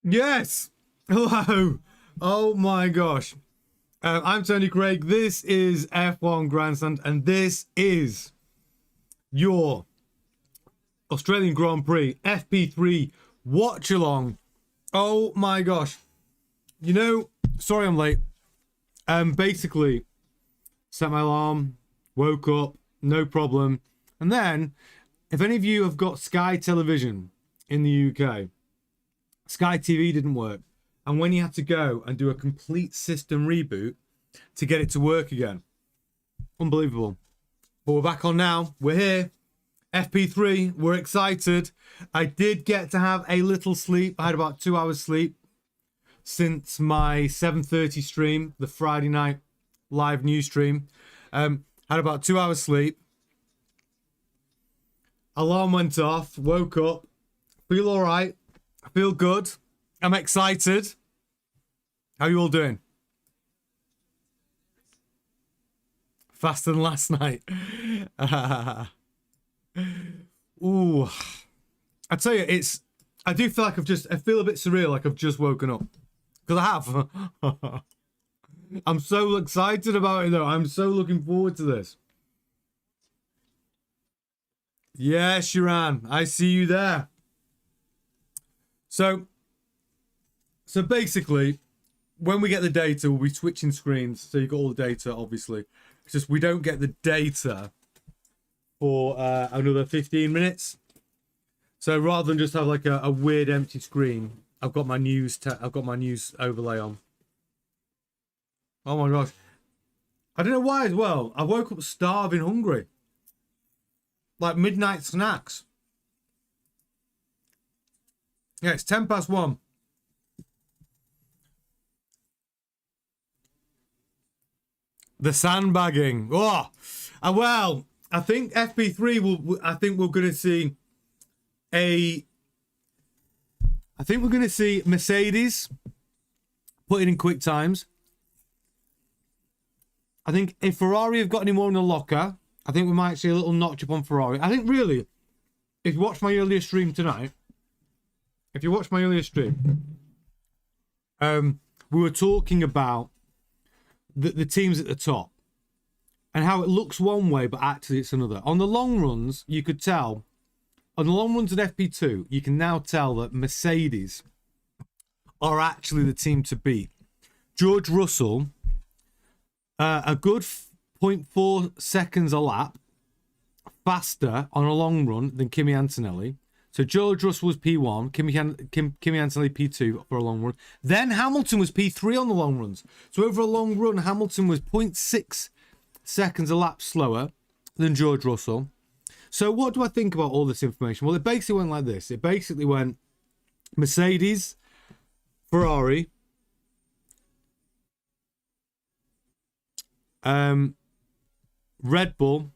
Yes. Hello. Oh my gosh. I'm Tony Craig. This is F1 Grandstand, and this is your Australian Grand Prix FP3 watch along. Oh my gosh. You know, sorry I'm late. Basically, set my alarm, woke up, no problem. And then, if any of you have got Sky Television in the UK, Sky TV didn't work. And when you had to go and do a complete system reboot to get it to work again. Unbelievable. But we're back on now. We're here. FP3. We're excited. I did get to have a little sleep. I had about 2 hours sleep since my 7:30 stream, the Friday night live news stream. Had about 2 hours sleep. Alarm went off. Woke up. Feel all right. I feel good. I'm excited. How are you all doing? Faster than last night. Ooh. I tell you, I do feel like I feel a bit surreal, like I've just woken up. Because I have. I'm so excited about it though. I'm so looking forward to this. Yes, Shiran, I see you there. So basically, when we get the data, we'll be switching screens. So you've got all the data, obviously. It's just we don't get the data for another 15 minutes. So rather than just have like a weird empty screen, I've got my news overlay on. Oh my gosh. I don't know why as well. I woke up starving hungry. Like midnight snacks. Yeah, it's 1:10. The sandbagging. Oh, well, I think FP3 will. I think we're going to see Mercedes putting in quick times. I think if Ferrari have got any more in the locker, I think we might see a little notch up on Ferrari. I think really, if you watch my earlier stream tonight, we were talking about the teams at the top and how it looks one way, but actually it's another. On the long runs, you could tell. On the long runs at FP2, you can now tell that Mercedes are actually the team to beat. George Russell, a good 0.4 seconds a lap faster on a long run than Kimi Antonelli. So George Russell was P1, Kimi Antonelli P2 for a long run. Then Hamilton was P3 on the long runs. So over a long run, Hamilton was 0.6 seconds a lap slower than George Russell. So what do I think about all this information? Well, it basically went like this. It basically went Mercedes, Ferrari, Red Bull,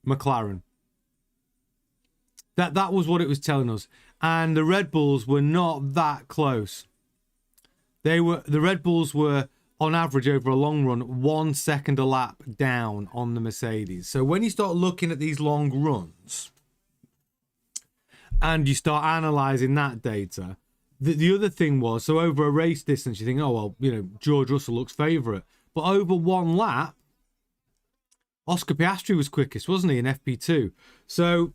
McLaren. That was what it was telling us. And the Red Bulls were not that close. The Red Bulls were on average over a long run 1 second a lap down on the Mercedes. So when you start looking at these long runs and you start analysing that data, the other thing was, so over a race distance, you think, oh, well, you know, George Russell looks favourite. But over one lap, Oscar Piastri was quickest, wasn't he, in FP2? So,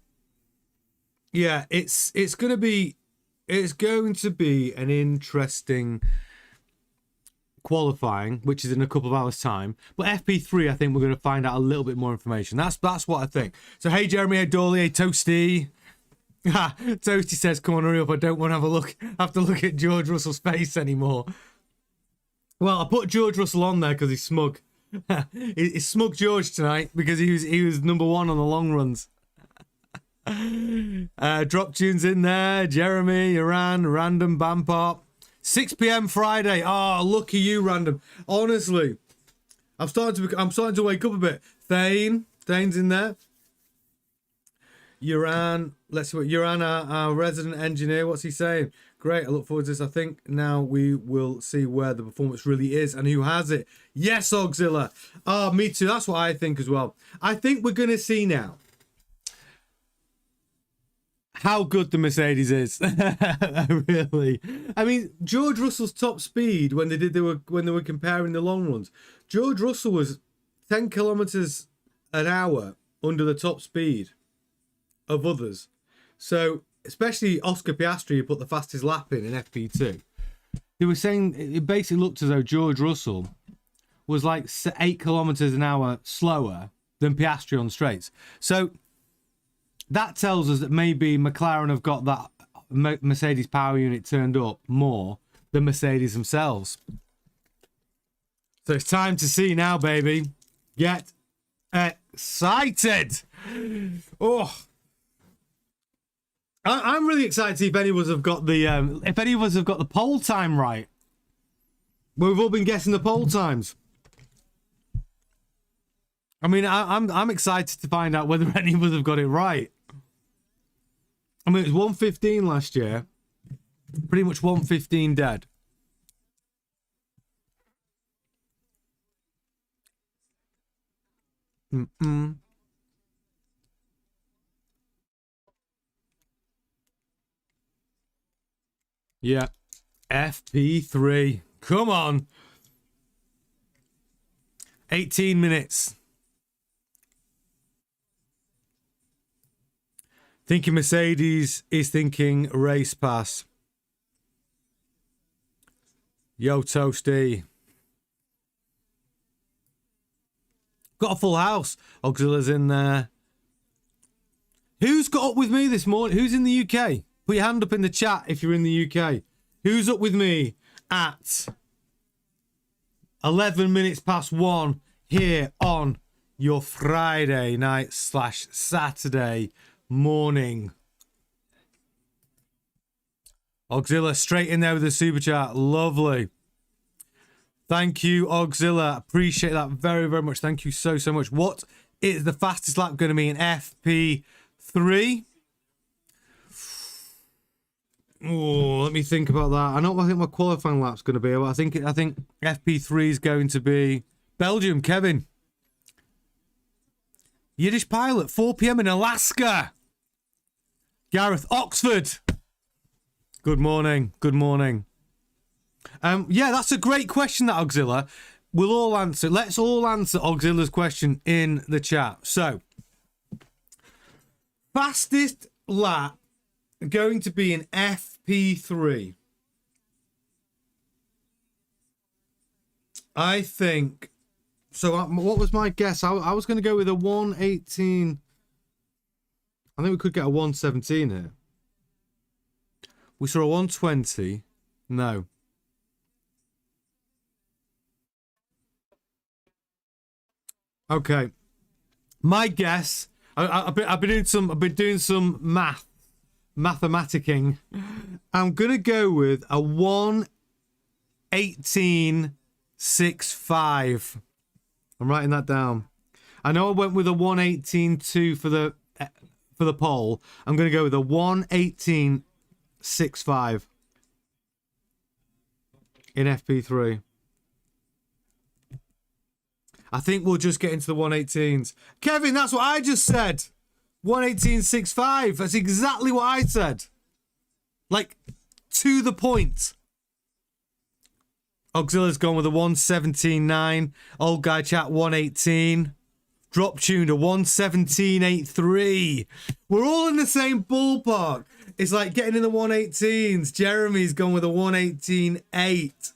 yeah, it's going to be an interesting qualifying, which is in a couple of hours' time. But FP3, I think we're going to find out a little bit more information. That's what I think. So, hey, Jeremy, hey, Dolly, hey, Toasty. Toasty says, come on, hurry up. I don't want to have to look at George Russell's face anymore. Well, I put George Russell on there because he's smug. He's smug George tonight because he was number one on the long runs. Drop tunes in there. Jeremy, Iran, Random, Bampop. 6 p.m. Friday. Oh, lucky you, Random. Honestly, I'm starting to wake up a bit. Thane's in there. Uran, let's see what Uran, our resident engineer, what's he saying? Great, I look forward to this. I think now we will see where the performance really is and who has it. Yes, Auxilla. Oh, me too. That's what I think as well. I think we're going to see now. I how good the Mercedes is. Really. I mean, George Russell's top speed when they were comparing the long runs. George Russell was 10 kilometers an hour under the top speed of others. So, especially Oscar Piastri, who put the fastest lap in FP2. They were saying it basically looked as though George Russell was like 8 kilometers an hour slower than Piastri on straights. So that tells us that maybe McLaren have got that Mercedes power unit turned up more than Mercedes themselves. So it's time to see now, baby. Get excited. Oh, I'm really excited to see if any of us have got the pole time right. We've all been guessing the pole times. I mean, I'm excited to find out whether any of us have got it right. I mean, it was 115 last year. Pretty much 115 dead. Yeah. FP3. Come on. 18 minutes. Thinking Mercedes is thinking race pass. Yo, Toasty. Got a full house. Auxilia's in there. Who's got up with me this morning? Who's in the UK? Put your hand up in the chat if you're in the UK. Who's up with me at 11 minutes past 1 here on your Friday night / Saturday morning? Auxilia straight in there with the super chat. Lovely. Thank you, Auxilia. Appreciate that very, very much. Thank you so, so much. What is the fastest lap going to be in FP3? Oh, let me think about that. I think my qualifying lap's going to be. I think FP3 is going to be Belgium. Kevin, Yiddish pilot, 4 p.m. in Alaska. Gareth, Oxford. Good morning. Good morning. Yeah, that's a great question, that Auxilia. We'll all answer. Let's all answer Auxilia's question in the chat. So, fastest lap going to be in FP3. I think. So, what was my guess? I was going to go with a 118. I think we could get a 117 here. We saw a 120. No. Okay. My guess. I've been doing some mathematicking. I'm gonna go with a 118.65. I'm writing that down. I know I went with a 118.2 for the poll. I'm gonna go with a 118.65 in FP3. I think we'll just get into the 118s. Kevin, that's what I just said. 118.65. That's exactly what I said. Like, to the point. Auxilia's gone with a 117.9. Old guy chat 118. Drop tuned a 117.83. We're all in the same ballpark. It's like getting in the 118s. Jeremy's gone with a 118.8.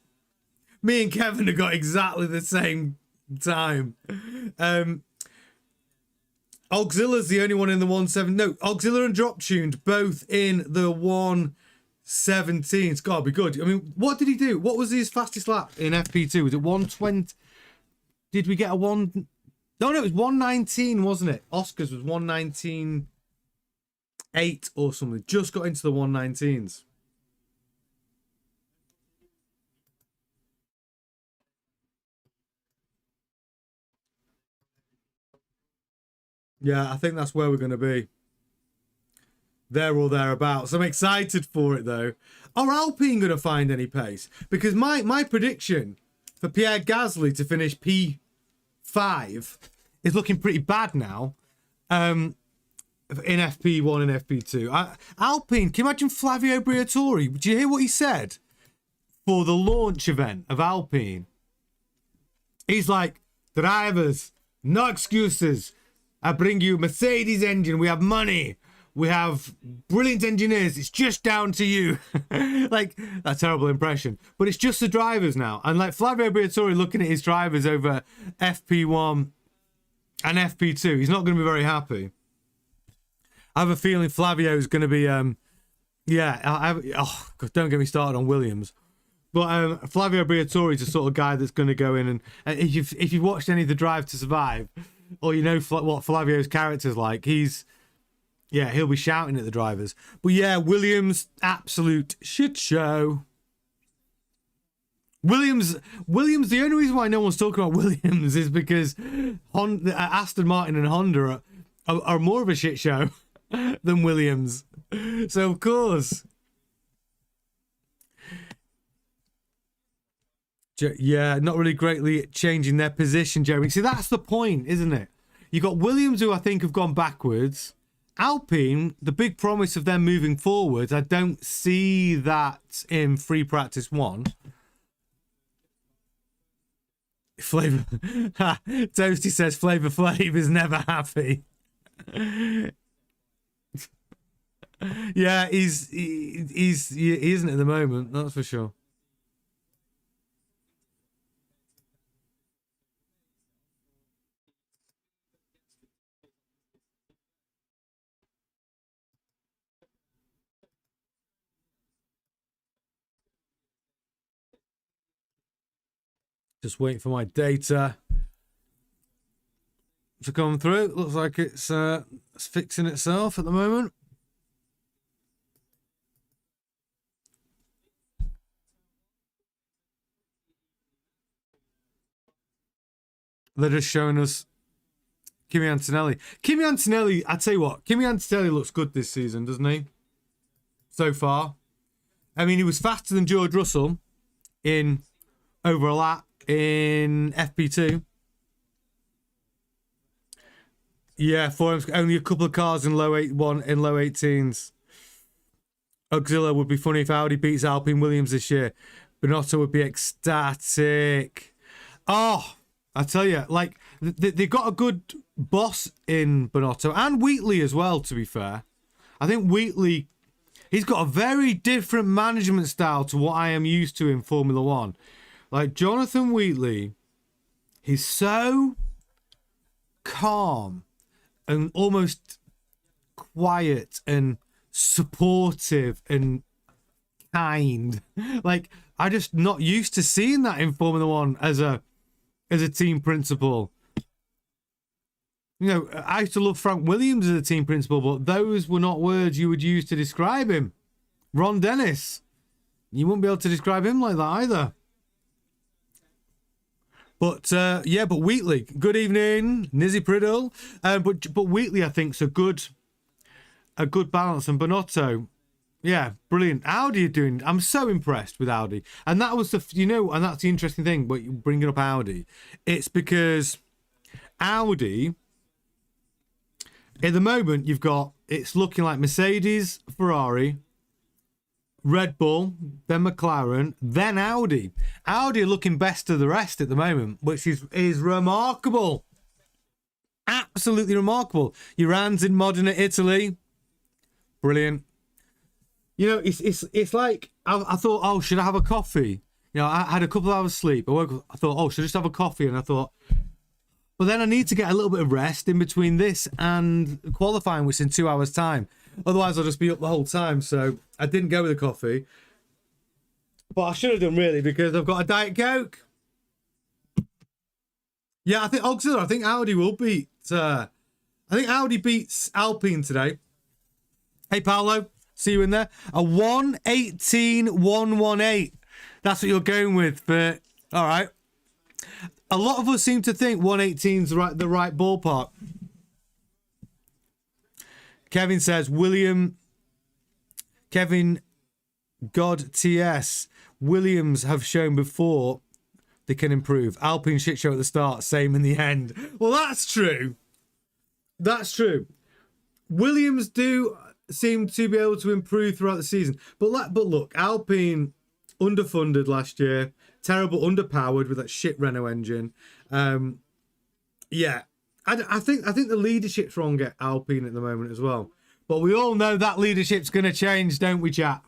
Me and Kevin have got exactly the same time. Auxilia's the only one in the 117. No, Auxilia and Drop Tuned both in the 117. It's got to be good. I mean, what did he do? What was his fastest lap in FP2? Was it 120? Did we get a 1? No, it was 119, wasn't it? Oscar's was 119.8 or something. Just got into the 119s. Yeah, I think that's where we're going to be. There or thereabouts. I'm excited for it, though. Are Alpine going to find any pace? Because my prediction for Pierre Gasly to finish P5 is looking pretty bad now. in FP1 and FP2. Alpine, can you imagine Flavio Briatore? Did you hear what he said for the launch event of Alpine? He's like, drivers, no excuses. I bring you Mercedes engine. We have money. We have brilliant engineers. It's just down to you. Like, a terrible impression. But it's just the drivers now. And like Flavio Briatore looking at his drivers over FP1 and FP2, he's not going to be very happy. I have a feeling Flavio's going to be, oh, God, don't get me started on Williams. But Flavio Briatore is the sort of guy that's going to go in and if you've watched any of the Drive to Survive, or you know what Flavio's character's like, he'll be shouting at the drivers. But yeah, Williams, absolute shit show. Williams, the only reason why no one's talking about Williams is because Aston Martin and Honda are more of a shit show than Williams. So, of course. Yeah, not really greatly changing their position, Jeremy. See, that's the point, isn't it? You got Williams, who I think have gone backwards. Alpine, the big promise of them moving forwards, I don't see that in free practice 1. Flavor Toasty says Flavor Flav is never happy. Yeah, he isn't at the moment, that's for sure. Just waiting for my data to come through. Looks like it's fixing itself at the moment. They're just showing us Kimi Antonelli. Kimi Antonelli, I tell you what, Kimi Antonelli looks good this season, doesn't he? So far. I mean, he was faster than George Russell in over a lap in FP2. Yeah, for him, only a couple of cars in low 18s. Auxilla would be funny if Audi beats Alpine Williams this year. Binotto would be ecstatic. Oh, I tell you, like, they've got a good boss in Binotto and Wheatley as well, to be fair. I think Wheatley, he's got a very different management style to what I am used to in Formula One. Like, Jonathan Wheatley, he's so calm and almost quiet and supportive and kind. Like, I'm just not used to seeing that in Formula One as a team principal. You know, I used to love Frank Williams as a team principal, but those were not words you would use to describe him. Ron Dennis, you wouldn't be able to describe him like that either. But but Wheatley, good evening, Nizzy Priddle. But Wheatley, I think, is a good balance, and Binotto, yeah, brilliant. Audi are doing. I'm so impressed with Audi, and that was and that's the interesting thing. But you bringing up Audi, it's because Audi, at the moment, it's looking like Mercedes, Ferrari, Red Bull, then McLaren, then Audi. Audi are looking best of the rest at the moment, which is remarkable. Absolutely remarkable. Iran's in Modena, Italy. Brilliant. You know, it's like, I thought, oh, should I have a coffee? You know, I had a couple of hours sleep. I thought, oh, should I just have a coffee? And I thought, but then I need to get a little bit of rest in between this and qualifying, which is in 2 hours' time. Otherwise, I'll just be up the whole time. So I didn't go with a coffee. But I should have done, really, because I've got a Diet Coke. Yeah, I think Audi will beat... I think Audi beats Alpine today. Hey, Paolo. See you in there. A 1:18.118. That's what you're going with. But, all right. A lot of us seem to think 1:18's the right ballpark. Kevin says, Kevin God TS, Williams have shown before they can improve. Alpine shit show at the start, same in the end. Well, that's true. That's true. Williams do seem to be able to improve throughout the season. But look, Alpine underfunded last year, terrible, underpowered with that shit Renault engine. Yeah, I think the leadership's wrong at Alpine at the moment as well. But we all know that leadership's going to change, don't we, chat?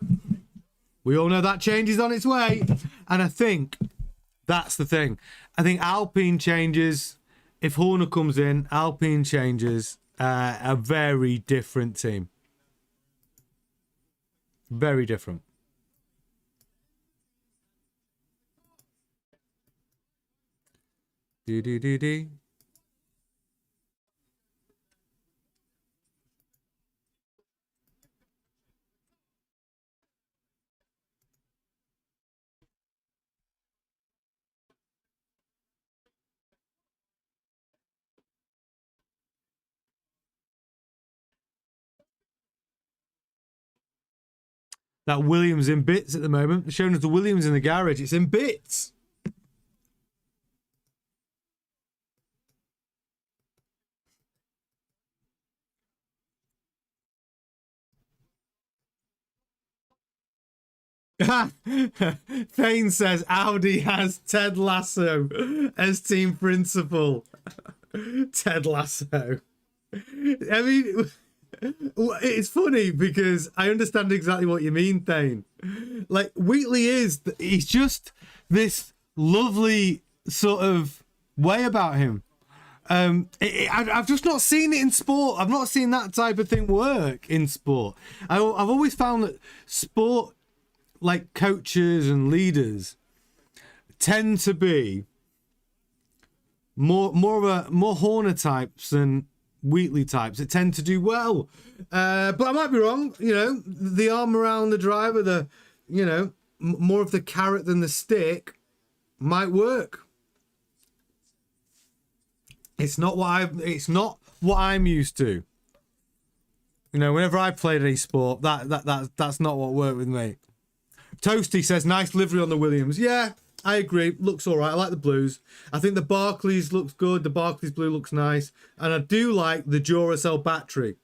We all know that change is on its way. And I think that's the thing. I think Alpine changes. If Horner comes in, Alpine changes. A very different team. Very different. Do. That Williams in bits at the moment. They're showing us the Williams in the garage. It's in bits. Thane says Audi has Ted Lasso as team principal. Ted Lasso. I mean, it's funny because I understand exactly what you mean, Thane. Like, Wheatley he's just this lovely sort of way about him. I've just not seen it in sport. I've not seen that type of thing work in sport. I've always found that sport, like coaches and leaders, tend to be more Horner types than Wheatley types that tend to do well. But I might be wrong. You know, the arm around the driver, more of the carrot than the stick might work. It's not what I'm used to. You know, whenever I played any sport, that's not what worked with me. Toasty says nice livery on the Williams. Yeah, I agree. Looks all right. I like the blues. I think the Barclays looks good. The Barclays blue looks nice. And I do like the Duracell battery.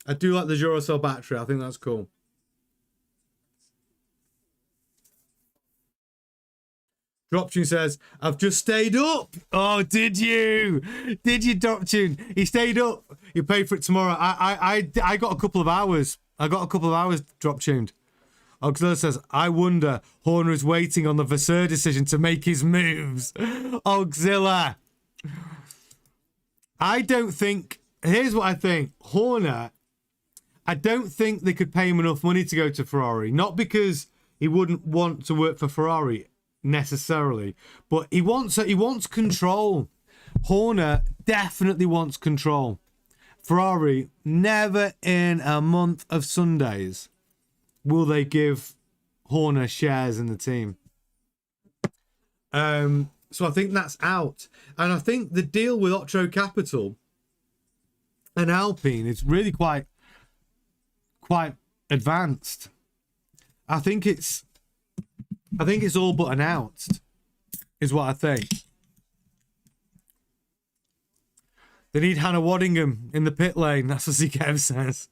I think that's cool. Droptune says, I've just stayed up. Oh, did you? Did you, Droptune? He stayed up. You paid for it tomorrow. I got a couple of hours. Droptuned. Auxilla says, I wonder Horner is waiting on the Vasseur decision to make his moves. Auxilla. Here's what I think. Horner, I don't think they could pay him enough money to go to Ferrari. Not because he wouldn't want to work for Ferrari necessarily, but he wants control. Horner definitely wants control. Ferrari, never in a month of Sundays will they give Horner shares in the team. So I think that's out. And I think the deal with Otro Capital and Alpine is really quite advanced. I think it's all but announced, is what I think. They need Hannah Waddingham in the pit lane. That's what Kev says.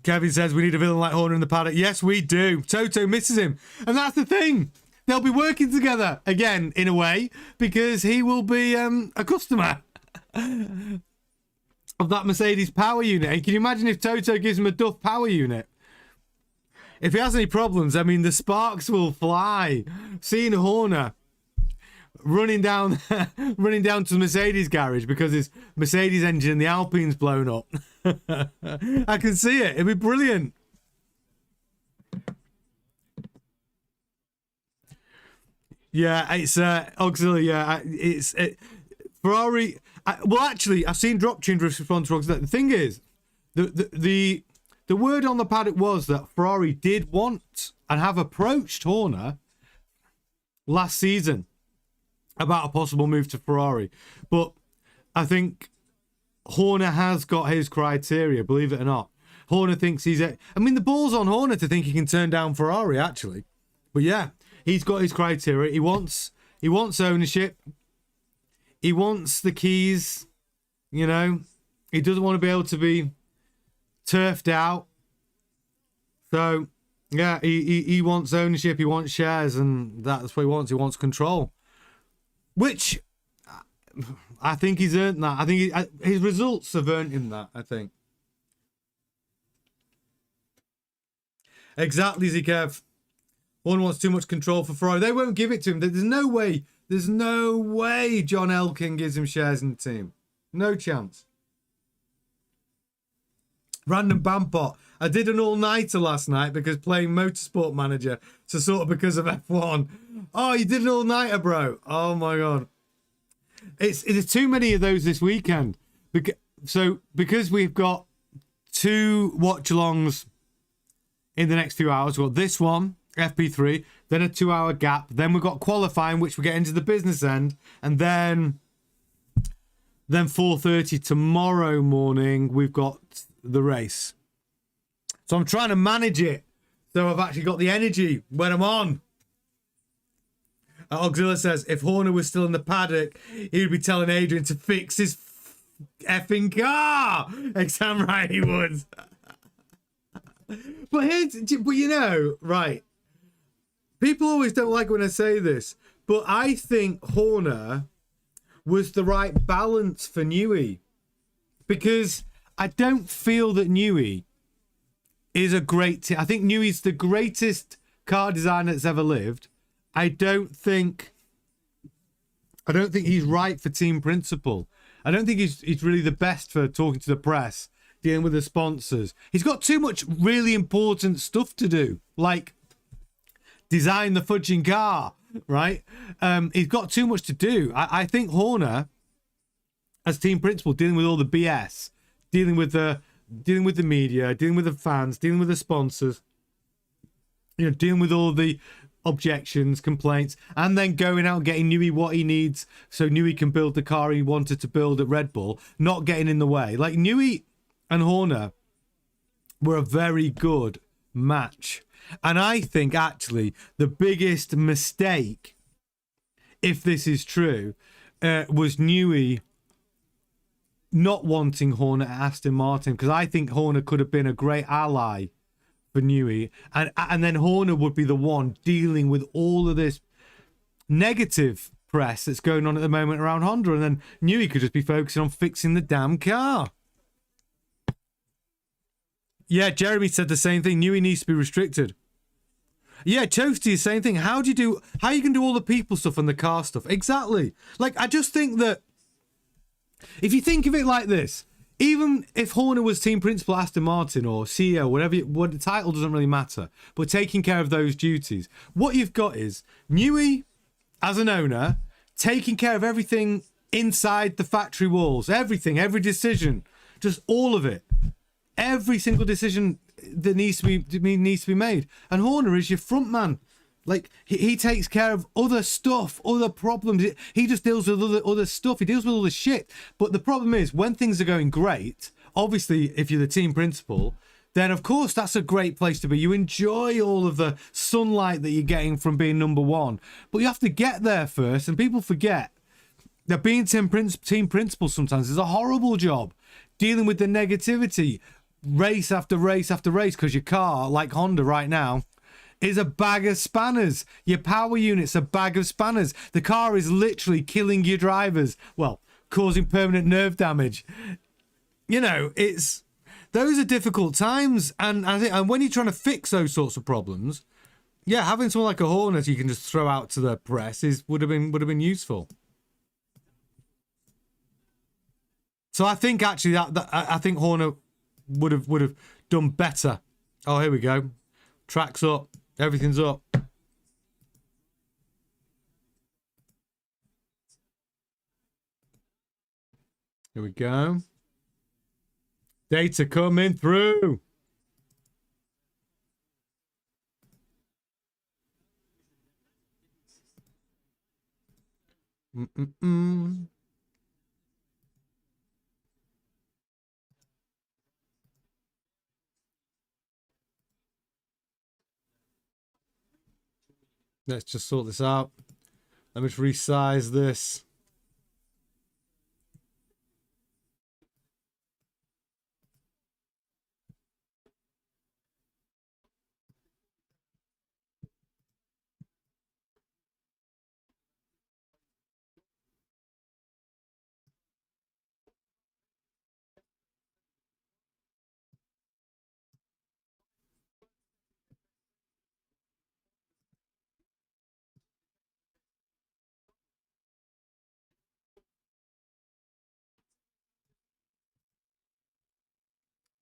Kevin says we need a villain like Horner in the paddock. Yes, we do. Toto misses him. And that's the thing. They'll be working together again, in a way, because he will be a customer of that Mercedes power unit. And can you imagine if Toto gives him a Duff power unit? If he has any problems, I mean, the sparks will fly. Seeing Horner running down to the Mercedes garage because his Mercedes engine in the Alpine's blown up. I can see it. It'd be brilliant. Yeah, it's auxiliary. Yeah, Ferrari. Well, actually, I've seen Dropchin respond to auxiliary. The thing is, the word on the paddock was that Ferrari did want and have approached Horner last season about a possible move to Ferrari. But I think Horner has got his criteria, believe it or not. Horner thinks the ball's on Horner to think he can turn down Ferrari, actually. But yeah, he's got his criteria. He wants ownership. He wants the keys, you know. He doesn't want to be able to be turfed out. So, yeah, he wants ownership. He wants shares, and that's what he wants. He wants control. Which, I think he's earned that. I think his results have earned him that, I think. Exactly, Zikev. One wants too much control for Ferrari. They won't give it to him. There's no way. There's no way John Elkin gives him shares in the team. No chance. Random Bampot. I did an all-nighter last night because playing Motorsport Manager. So sort of because of F1. Oh, you did an all-nighter, bro. Oh, my God. It's too many of those this weekend. Because we've got 2 watch-alongs in the next few hours. We've got this one, FP3, then a 2-hour gap. Then we've got qualifying, which we get into the business end. And then 4:30 tomorrow morning, we've got the race. So I'm trying to manage it so I've actually got the energy when I'm on. Auxilla says, if Horner was still in the paddock, he would be telling Adrian to fix his effing car. Exam right, he would. But you know, right. People always don't like when I say this, but I think Horner was the right balance for Newey. Because I don't feel that Newey is a great... I think Newey's the greatest car designer that's ever lived. I don't think he's right for team principal. I don't think he's really the best for talking to the press, dealing with the sponsors. He's got too much really important stuff to do, like design the fudging car, right? He's got too much to do. I think Horner, as team principal, dealing with all the BS, dealing with the media, dealing with the fans, dealing with the sponsors, dealing with all the objections, complaints, and then going out and getting Newey what he needs so Newey can build the car he wanted to build at Red Bull, not getting in the way. Like, Newey and Horner were a very good match. And I think, actually, the biggest mistake, if this is true, was Newey not wanting Horner at Aston Martin, because I think Horner could have been a great ally for Newey, and then Horner would be the one dealing with all of this negative press that's going on at the moment around Honda, and then Newey could just be focusing on fixing the damn car. Yeah, Jeremy said the same thing. Newey needs to be restricted. Yeah, Toasty is the same thing. How you can do all the people stuff and the car stuff? Exactly. Like, I just think that if you think of it like this, even if Horner was team principal Aston Martin or CEO, what the title doesn't really matter, but taking care of those duties, what you've got is Newey as an owner taking care of everything inside the factory walls, everything, every decision, just all of it, every single decision that needs to be made. And Horner is your front man. Like, he takes care of other stuff, other problems. He just deals with other stuff. He deals with all the shit. But the problem is, when things are going great, obviously, if you're the team principal, then, of course, that's a great place to be. You enjoy all of the sunlight that you're getting from being number one. But you have to get there first, and people forget that being team principal sometimes is a horrible job. Dealing with the negativity, race after race after race, because your car, like Honda right now, is a bag of spanners. Your power unit's a bag of spanners. The car is literally killing your drivers. Well, causing permanent nerve damage. Those are difficult times, and when you're trying to fix those sorts of problems, yeah, having someone like a Hornet you can just throw out to the press would have been useful. So I think actually that I think Horner would have done better. Oh, here we go. Track's up. Everything's up. Here we go. Data coming through. Let's just sort this out. Let me just resize this.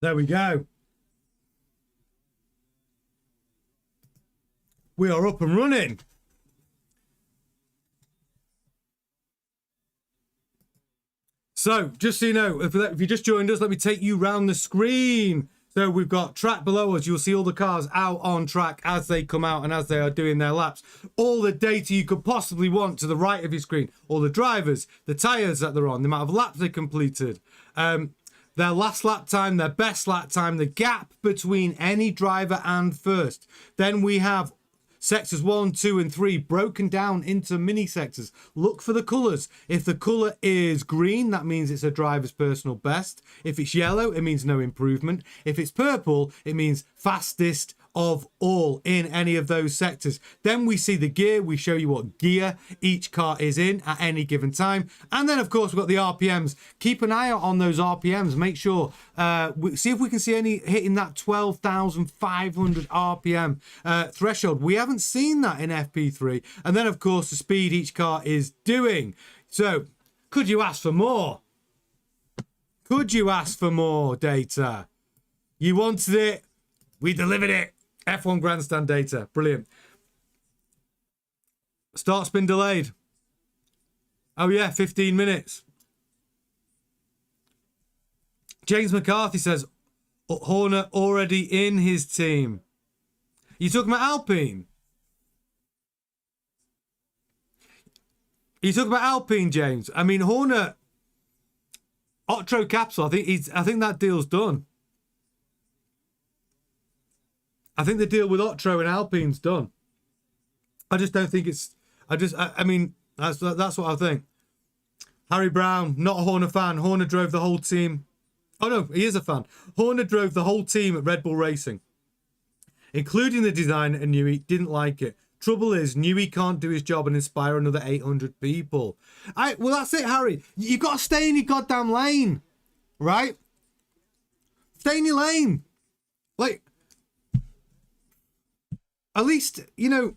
There we go. We are up and running. So, just so you know, if you just joined us, let me take you round the screen. So we've got track below us. You'll see all the cars out on track as they come out and as they are doing their laps. All the data you could possibly want to the right of your screen. All the drivers, the tyres that they're on, the amount of laps they completed, their last lap time, their best lap time, the gap between any driver and first. Then we have sectors 1, 2, and 3 broken down into mini sectors. Look for the colours. If the colour is green, that means it's a driver's personal best. If it's yellow, it means no improvement. If it's purple, it means fastest of all in any of those sectors. Then we see the gear. We show you what gear each car is in at any given time. And then, of course, we've got the RPMs. Keep an eye out on those RPMs. Make sure, see if we can see any hitting that 12,500 RPM threshold. We haven't seen that in FP3. And then, of course, the speed each car is doing. So, could you ask for more? Could you ask for more data? You wanted it. We delivered it. F1 grandstand data. Brilliant. Start spin delayed. Oh, yeah, 15 minutes. James McCarthy says, Horner already in his team. You talking about Alpine? You talking about Alpine, James? I mean, Horner, Otro Capsule, I think that deal's done. I think the deal with Otro and Alpine's done. I just don't think it's... I mean, that's what I think. Harry Brown, not a Horner fan. Horner drove the whole team. Oh, no, he is a fan. Horner drove the whole team at Red Bull Racing, including the designer, and Newey didn't like it. Trouble is, Newey can't do his job and inspire another 800 people. Well, that's it, Harry. You've got to stay in your goddamn lane, right? Stay in your lane. Like... At least, you know,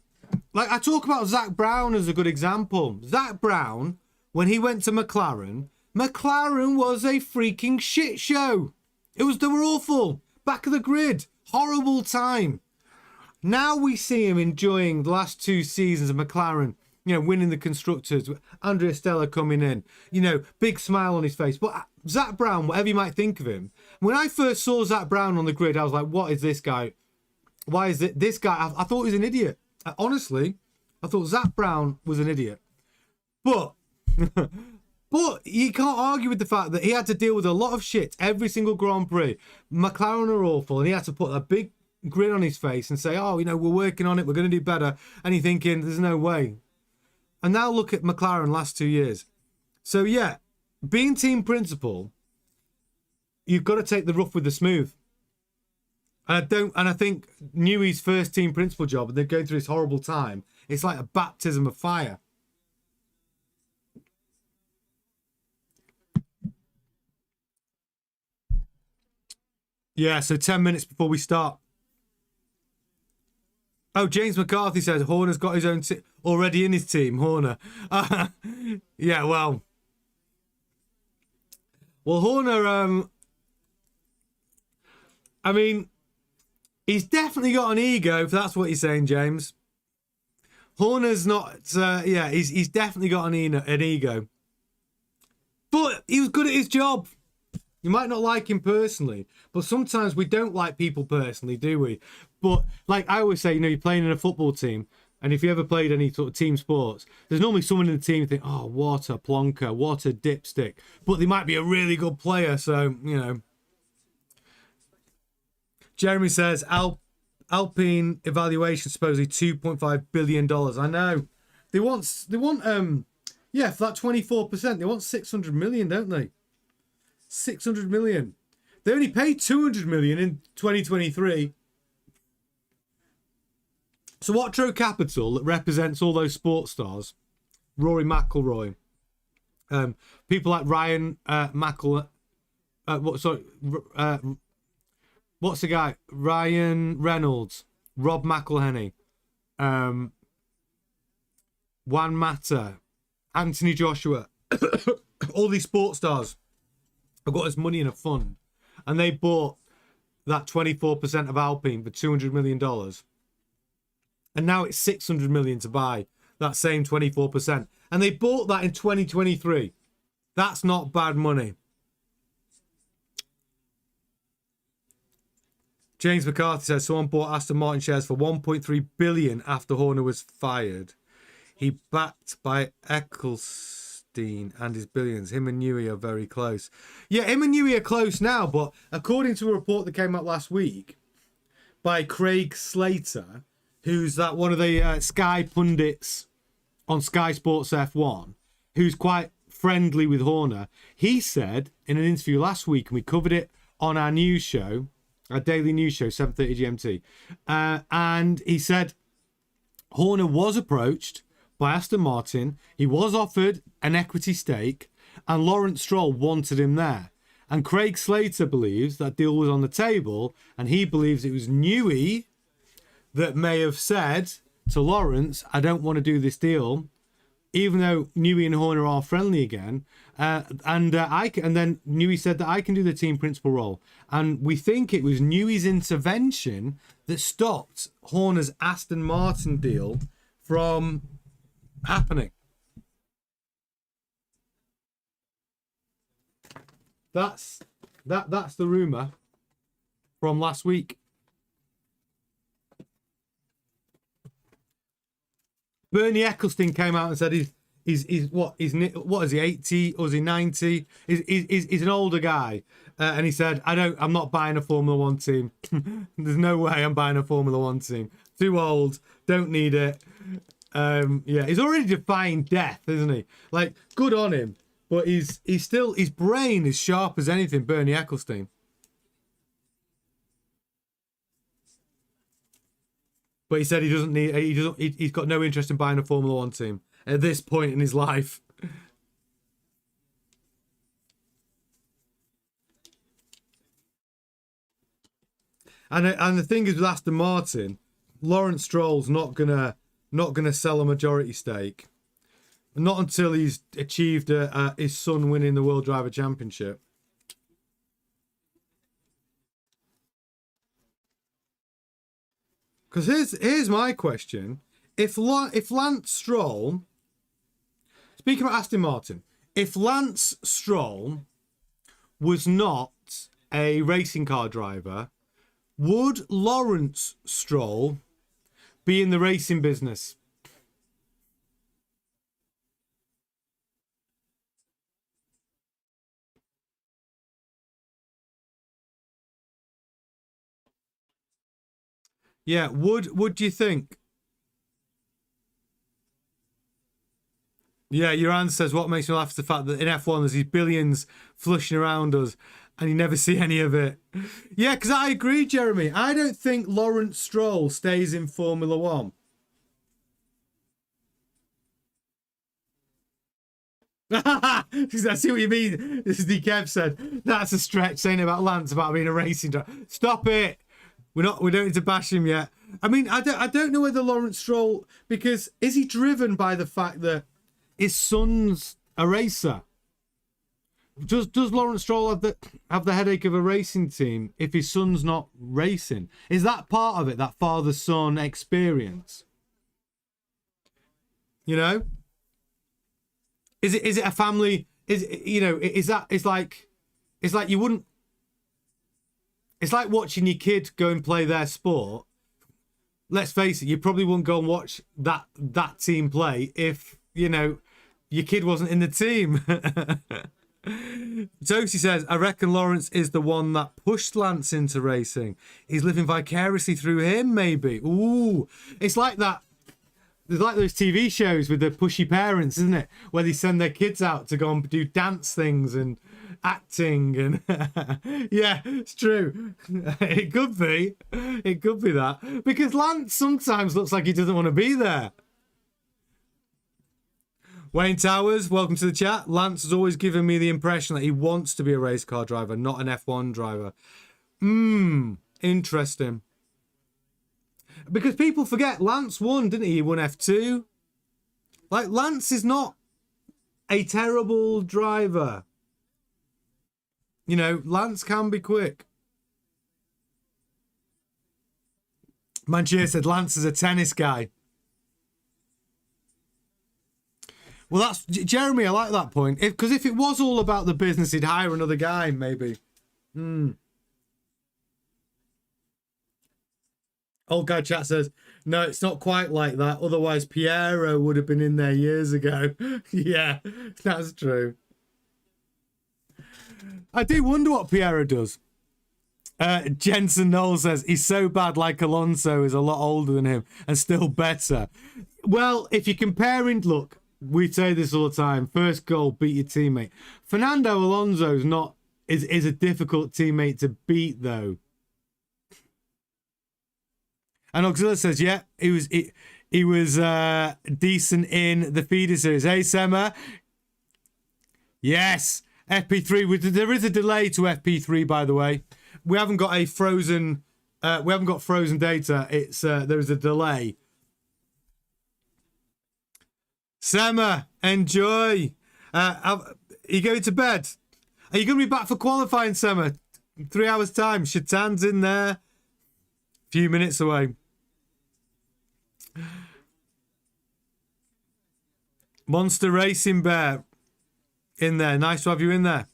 like I talk about Zach Brown as a good example. Zach Brown, when he went to McLaren, McLaren was a freaking shit show. They were awful. Back of the grid. Horrible time. Now we see him enjoying the last 2 seasons of McLaren, you know, winning the Constructors, Andrea Stella coming in, you know, big smile on his face. But Zach Brown, whatever you might think of him, when I first saw Zach Brown on the grid, I was like, what is this guy? Why is it this guy? I thought he was an idiot. Honestly, I thought Zach Brown was an idiot. But you can't argue with the fact that he had to deal with a lot of shit every single Grand Prix. McLaren are awful, and he had to put a big grin on his face and say, oh, you know, we're working on it, we're going to do better. And you're thinking, there's no way. And now look at McLaren last 2 years. So, yeah, being team principal, you've got to take the rough with the smooth. And I think Newey's first team principal job, and they're going through this horrible time, it's like a baptism of fire. Yeah, so 10 minutes before we start. Oh, James McCarthy says Horner's got his own already in his team, Horner. Yeah, well, Horner, I mean, he's definitely got an ego, if that's what you're saying, James. Horner's not, yeah, he's definitely got an ego. But he was good at his job. You might not like him personally, but sometimes we don't like people personally, do we? But like I always say, you know, you're playing in a football team, and if you ever played any sort of team sports, there's normally someone in the team who think, oh, what a plonker, what a dipstick. But they might be a really good player, so, you know. Jeremy says, Alpine evaluation supposedly $2.5 billion. I know. They want, yeah, for that 24%, they want 600 million, don't they? 600 million. They only paid 200 million in 2023. So Otro Capital, that represents all those sports stars, Rory McIlroy, people like Ryan what's the guy? Ryan Reynolds, Rob McElhenney, Juan Mata, Anthony Joshua, all these sports stars have got this money in a fund, and they bought that 24% of Alpine for $200 million. And now it's 600 million to buy that same 24%. And they bought that in 2023. That's not bad money. James McCarthy says someone bought Aston Martin shares for 1.3 billion after Horner was fired. He backed by Ecclestone and his billions. Him and Newey are very close. Yeah, him and Newey are close now, but according to a report that came out last week by Craig Slater, who's that one of the Sky pundits on Sky Sports F1, who's quite friendly with Horner, he said in an interview last week, and we covered it on our news show, our daily news show, 7:30 GMT, and he said Horner was approached by Aston Martin. He was offered an equity stake, and Lawrence Stroll wanted him there. And Craig Slater believes that deal was on the table, and he believes it was Newey that may have said to Lawrence, I don't want to do this deal, even though Newey and Horner are friendly again. And then Newey said that I can do the team principal role. And we think it was Newey's intervention that stopped Horner's Aston Martin deal from happening. That's the rumour from last week. Bernie Ecclestone came out and said he's what is he 80 or is he 90? He's an older guy, and he said I'm not buying a Formula One team. There's no way I'm buying a Formula One team. Too old, don't need it. Yeah, he's already defying death, isn't he? Like, good on him, but he's still, his brain is sharp as anything. Bernie Ecclestone. But he said he's got no interest in buying a Formula One team at this point in his life. And the thing is with Aston Martin, Lawrence Stroll's not gonna sell a majority stake, not until he's achieved his son winning the World Driver Championship. Because here's my question: if Lance Stroll, speaking about Aston Martin, if Lance Stroll was not a racing car driver, would Lawrence Stroll be in the racing business? Yeah, would you think? Yeah, your answer says what makes me laugh is the fact that in F1 there's these billions flushing around us and you never see any of it. Yeah, because I agree, Jeremy. I don't think Lawrence Stroll stays in Formula One. I see what you mean. This is the Kev said. That's a stretch saying about Lance about being a racing driver. Stop it. We don't need to bash him yet. I mean, I don't know whether Lawrence Stroll, because is he driven by the fact that his son's a racer? Does Lawrence Stroll have the headache of a racing team if his son's not racing? Is that part of it, that father-son experience? You know? Is it a family? It's like you wouldn't. It's like watching your kid go and play their sport. Let's face it, you probably wouldn't go and watch that team play if, your kid wasn't in the team. Josie says, I reckon Lawrence is the one that pushed Lance into racing. He's living vicariously through him, maybe. Ooh, it's like that. There's like those TV shows with the pushy parents, isn't it? Where they send their kids out to go and do dance things and acting and yeah, it's true. It could be that, because Lance sometimes looks like he doesn't want to be there. Wayne Towers, welcome to the chat. Lance has always given me the impression that he wants to be a race car driver, not an F1 driver. Interesting. Because people forget Lance won, didn't he? He won F2. Like, Lance is not a terrible driver. Lance can be quick. Manchester said Lance is a tennis guy. Well, that's Jeremy. I like that point. Because if it was all about the business, he'd hire another guy, maybe. Old guy chat says, no, it's not quite like that. Otherwise, Piero would have been in there years ago. Yeah, that's true. I do wonder what Piero does. Jensen Knoll says he's so bad, like Alonso is a lot older than him and still better. Well, if you're comparing, look, we say this all the time. First goal, beat your teammate. Fernando Alonso's not is a difficult teammate to beat though. And Auxilia says, yeah, he was decent in the feeder series. Hey, Sema. Yes, FP3. There is a delay to FP3, by the way. We haven't got a frozen. We haven't got frozen data. It's there is a delay. Sema, enjoy. Are you going to bed? Are you going to be back for qualifying, Sema? 3 hours time. Shatan's in there. Few minutes away. Monster Racing Bear in there. Nice to have you in there.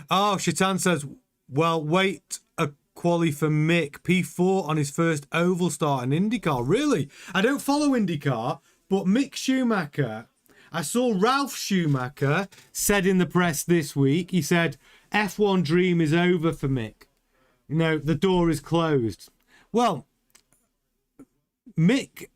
Oh, Shaitan says, well, wait a quali for Mick. P4 on his first oval start in IndyCar. Really? I don't follow IndyCar, but Mick Schumacher, I saw Ralph Schumacher said in the press this week, he said, F1 dream is over for Mick. You know, the door is closed. Well, Mick,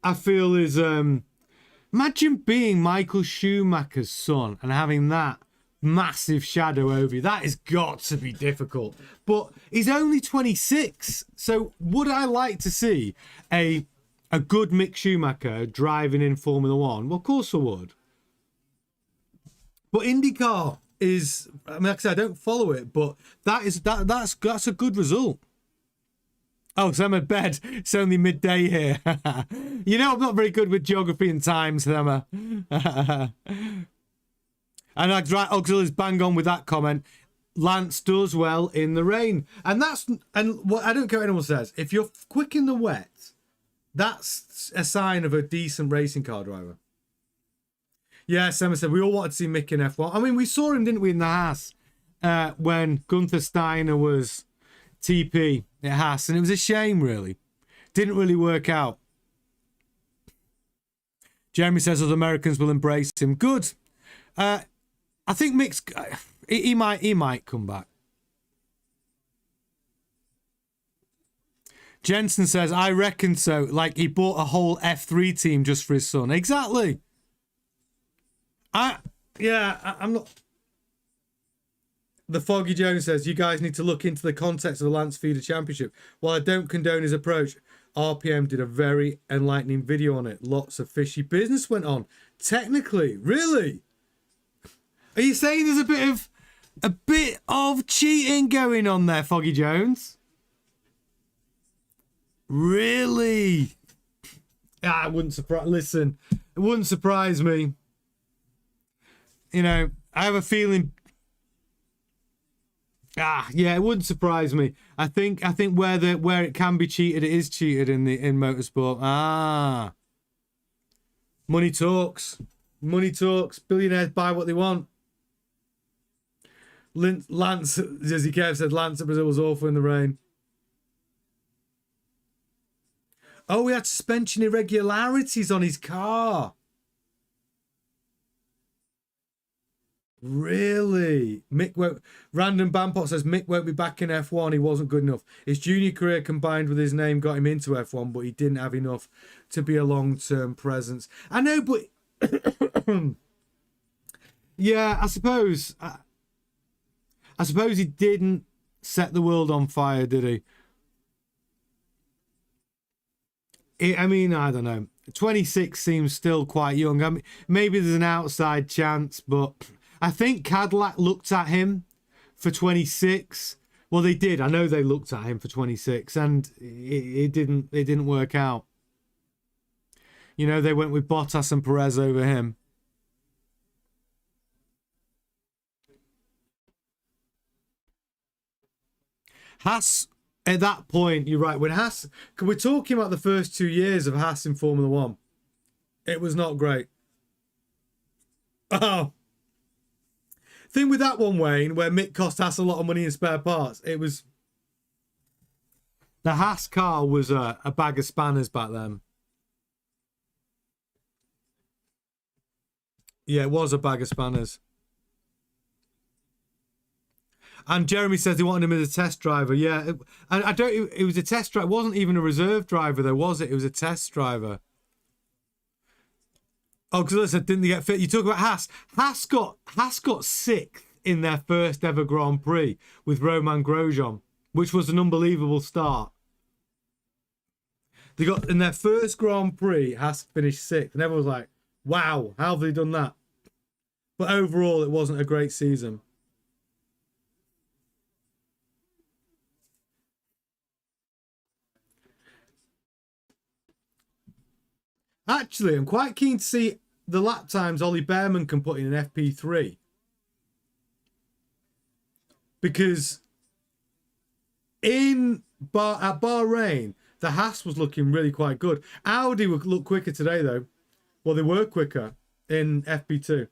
I feel is, imagine being Michael Schumacher's son and having that massive shadow over you. That has got to be difficult. But he's only 26. So would I like to see a good Mick Schumacher driving in Formula One? Well, of course I would. But IndyCar is, I mean, like I said, I don't follow it, but that's a good result. Oh, so I'm at bed. It's only midday here. You know, I'm not very good with geography and times, Emma. And Auxiliary's bang on with that comment. Lance does well in the rain. And what I don't care what anyone says. If you're quick in the wet, that's a sign of a decent racing car driver. Yes, Emma said, we all wanted to see Mick in F1. I mean, we saw him, didn't we, in the Haas when Gunther Steiner was TP at Haas. And it was a shame, really. Didn't really work out. Jeremy says other Americans will embrace him. Good. I think Mick's he might come back. Jensen says, I reckon so. Like he bought a whole F3 team just for his son. Exactly. I'm not. The Foggy Jones says, you guys need to look into the context of the Lance Feeder Championship. While I don't condone his approach, RPM did a very enlightening video on it. Lots of fishy business went on. Technically, really? Are you saying there's a bit of cheating going on there, Foggy Jones? Really? It wouldn't surprise. Listen, it wouldn't surprise me. You know, I have a feeling. Yeah, it wouldn't surprise me. I think where it can be cheated, it is cheated in motorsport. Money talks. Money talks. Billionaires buy what they want. Lance, as he kept said, Lance at Brazil was awful in the rain. Oh, he had suspension irregularities on his car. Really? Random Bampot says Mick won't be back in F1. He wasn't good enough. His junior career combined with his name got him into F1, but he didn't have enough to be a long-term presence. I know, but yeah, I suppose he didn't set the world on fire, did he? I mean, I don't know. 26 seems still quite young. I mean, maybe there's an outside chance, but I think Cadillac looked at him for 26. Well, they did. I know they looked at him for 26, and it didn't work out. You know, they went with Bottas and Perez over him. Haas, at that point, you're right. When Haas, we're talking about the first 2 years of Haas in Formula One. It was not great. Oh. Thing with that one, Wayne, where Mick cost Haas a lot of money in spare parts, it was... The Haas car was a bag of spanners back then. Yeah, it was a bag of spanners. And Jeremy says they wanted him as a test driver. Yeah, and I don't. It was a test driver. It wasn't even a reserve driver, though, was it? It was a test driver. Oh, because listen, didn't they get fit? You talk about Haas. Haas got sixth in their first ever Grand Prix with Romain Grosjean, which was an unbelievable start. They got in their first Grand Prix. Haas finished sixth, and everyone was like, "Wow, how have they done that?" But overall, it wasn't a great season. Actually, I'm quite keen to see the lap times Ollie Behrman can put in an FP3. Because at Bahrain, the Haas was looking really quite good. Audi would look quicker today, though. Well, they were quicker in FP2.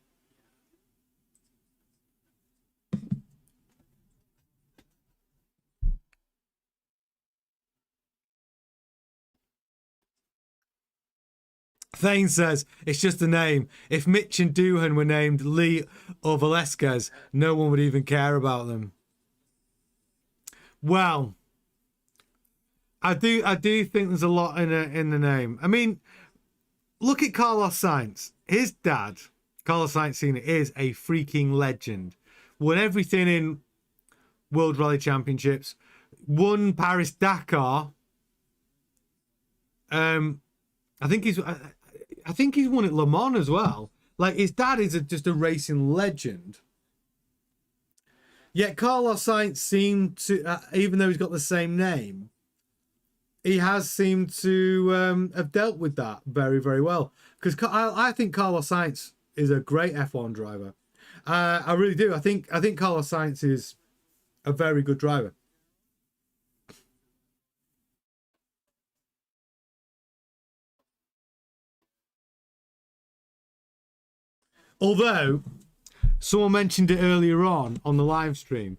Thane says, it's just a name. If Mitch and Doohan were named Lee or Velasquez, no one would even care about them. Well, I do think there's a lot in the name. I mean, look at Carlos Sainz. His dad, Carlos Sainz Sr., is a freaking legend. Won everything in World Rally Championships. Won Paris Dakar. I think he's won at Le Mans as well. Like, his dad is just a racing legend. Yet Carlos Sainz seemed to, even though he's got the same name, he has seemed to have dealt with that very, very well. Because I think Carlos Sainz is a great F1 driver. I really do. I think Carlos Sainz is a very good driver. Although, someone mentioned it earlier on the live stream.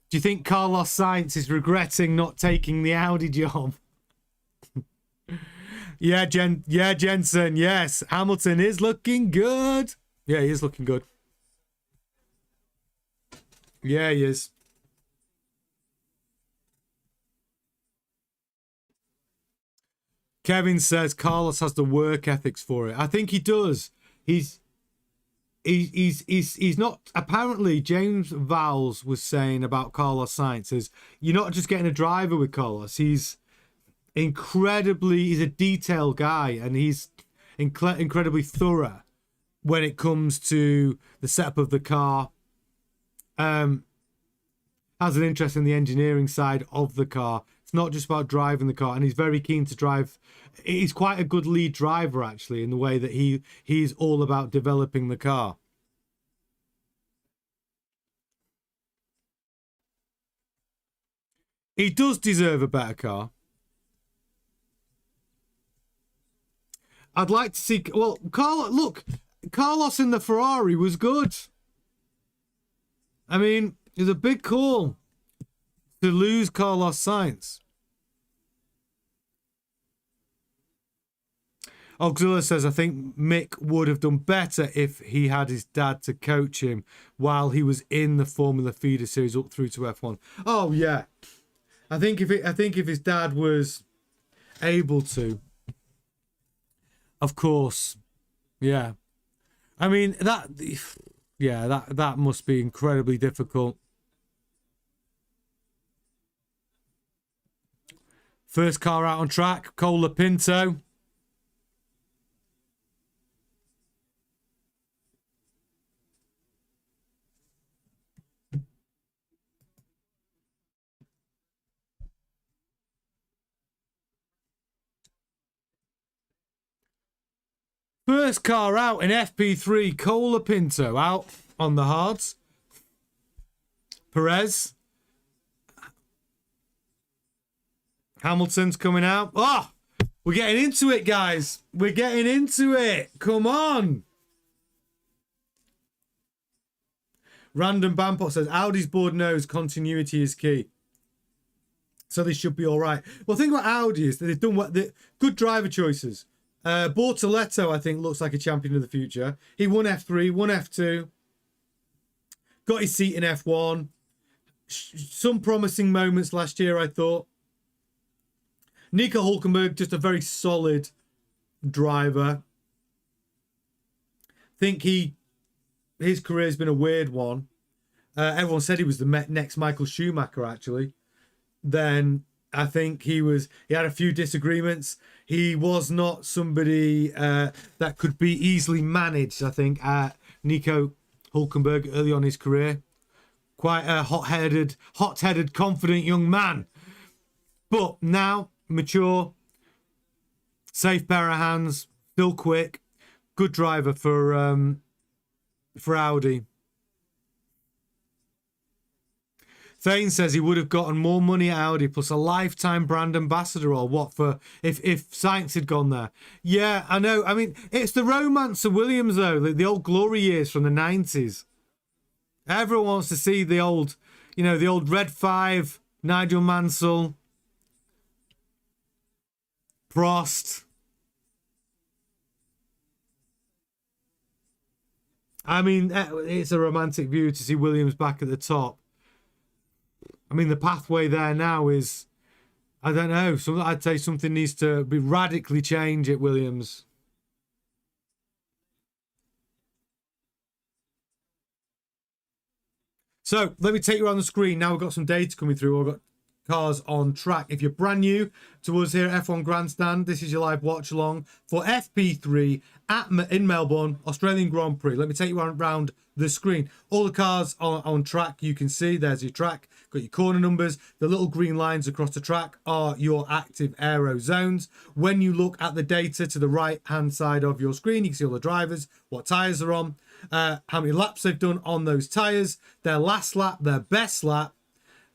Do you think Carlos Sainz is regretting not taking the Audi job? Yeah, Jensen, yes. Hamilton is looking good. Yeah, he is looking good. Yeah, he is. Kevin says Carlos has the work ethics for it. I think he does. He's not, apparently James Vowles was saying about Carlos Sainz is you're not just getting a driver with Carlos. He's a detailed guy, and he's incredibly thorough when it comes to the setup of the car. Has an interest in the engineering side of the car. It's not just about driving the car, and he's very keen to drive. He's quite a good lead driver, actually, in the way that he's all about developing the car. He does deserve a better car. I'd like to see... Well, Carlos in the Ferrari was good. I mean, it was a big call to lose Carlos Sainz. Auxilla says, I think Mick would have done better if he had his dad to coach him while he was in the Formula Feeder Series up through to F1. Oh, yeah. I think if his dad was able to, of course, yeah. I mean, that must be incredibly difficult. First car out on track, Cole Pinto. First car out in FP3, Cole Pinto out on the hards. Perez. Hamilton's coming out. Oh, we're getting into it, guys. We're getting into it. Come on. Random Bampot says, Audi's board knows continuity is key. So they should be all right. Well, the thing about Audi is that they've done what good driver choices. Bortoletto, I think, looks like a champion of the future. He won F3, won F2. Got his seat in F1. Some promising moments last year, I thought. Nico Hülkenberg, just a very solid driver. Think his career's been a weird one. Everyone said he was the next Michael Schumacher, actually. Then I think he had a few disagreements. He was not somebody that could be easily managed, I think, Nico Hülkenberg early on in his career. Quite a hot-headed, confident young man. But now, mature, safe pair of hands, still quick, good driver for Audi. Thane says he would have gotten more money at Audi plus a lifetime brand ambassador, or what, for if Sainz had gone there. Yeah, I know. I mean, it's the romance of Williams, though, the old glory years from the 90s. Everyone wants to see the old, the old Red 5, Nigel Mansell, Prost. I mean, it's a romantic view to see Williams back at the top. I mean, the pathway there now is, I don't know, I'd say something needs to be radically changed at Williams. So let me take you around the screen. Now we've got some data coming through. We've got cars on track. If you're brand new to us here at F1 Grandstand, this is your live watch along for FP3 in Melbourne, Australian Grand Prix. Let me take you around the screen. All the cars are on track. You can see there's your track. Got your corner numbers. The little green lines across the track are your active aero zones. When you look at the data to the right hand side of your screen, you can see all the drivers, what tyres are on, how many laps they've done on those tyres, their last lap, their best lap,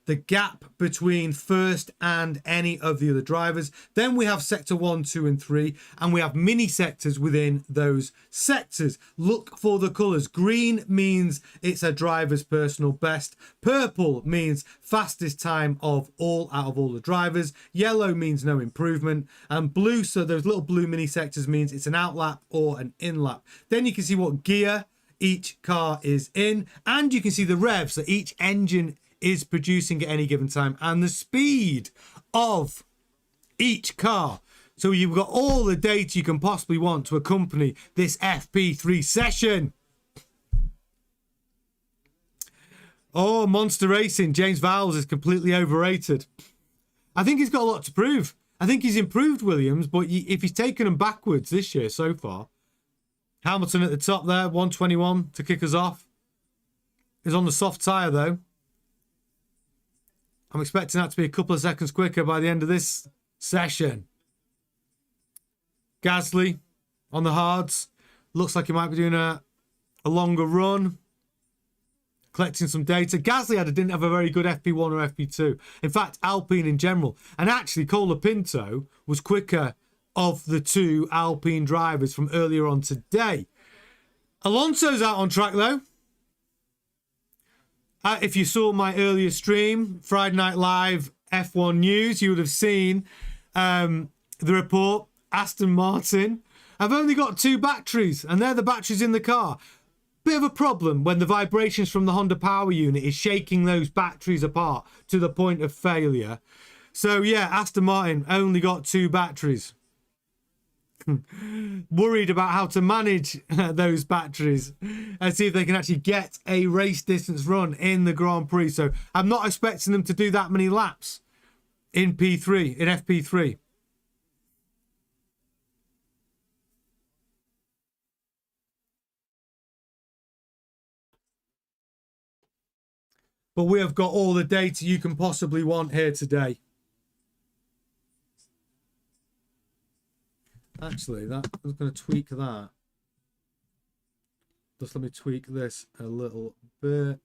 the gap between first and any of the other drivers. Then we have sector 1, 2 and 3, and we have mini sectors within those sectors. Look for the colours. Green means it's a driver's personal best. Purple means fastest time of all out of all the drivers. Yellow means no improvement. And blue, so those little blue mini sectors, means it's an outlap or an inlap. Then you can see what gear each car is in, and you can see the revs that each engine is producing at any given time and the speed of each car. So you've got all the data you can possibly want to accompany this FP3 session. Oh, Monster Racing, James Vowles is completely overrated. I think he's got a lot to prove. I think he's improved Williams, but if he's taken them backwards this year so far. Hamilton at the top there, 121 to kick us off. He's on the soft tyre though. I'm expecting that to be a couple of seconds quicker by the end of this session. Gasly on the hards. Looks like he might be doing a longer run. Collecting some data. Gasly didn't have a very good FP1 or FP2. In fact, Alpine in general. And actually, Colapinto was quicker of the two Alpine drivers from earlier on today. Alonso's out on track though. If you saw my earlier stream, Friday Night Live F1 News, you would have seen the report. Aston Martin have only got 2 batteries, and they're the batteries in the car. Bit of a problem when the vibrations from the Honda power unit is shaking those batteries apart to the point of failure. So yeah, Aston Martin only got 2 batteries. Worried about how to manage those batteries and see if they can actually get a race distance run in the Grand Prix. So I'm not expecting them to do that many laps in P3, in FP3. But we have got all the data you can possibly want here today. Actually, I'm going to tweak that. Just let me tweak this a little bit.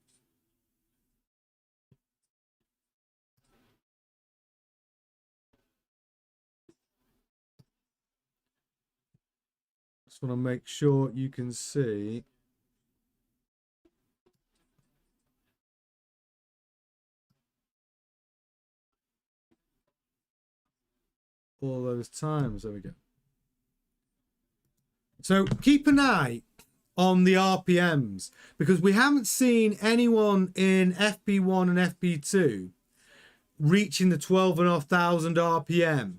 Just want to make sure you can see. All those times. There we go. So keep an eye on the RPMs, because we haven't seen anyone in FP1 and FP2 reaching the 12,500 RPM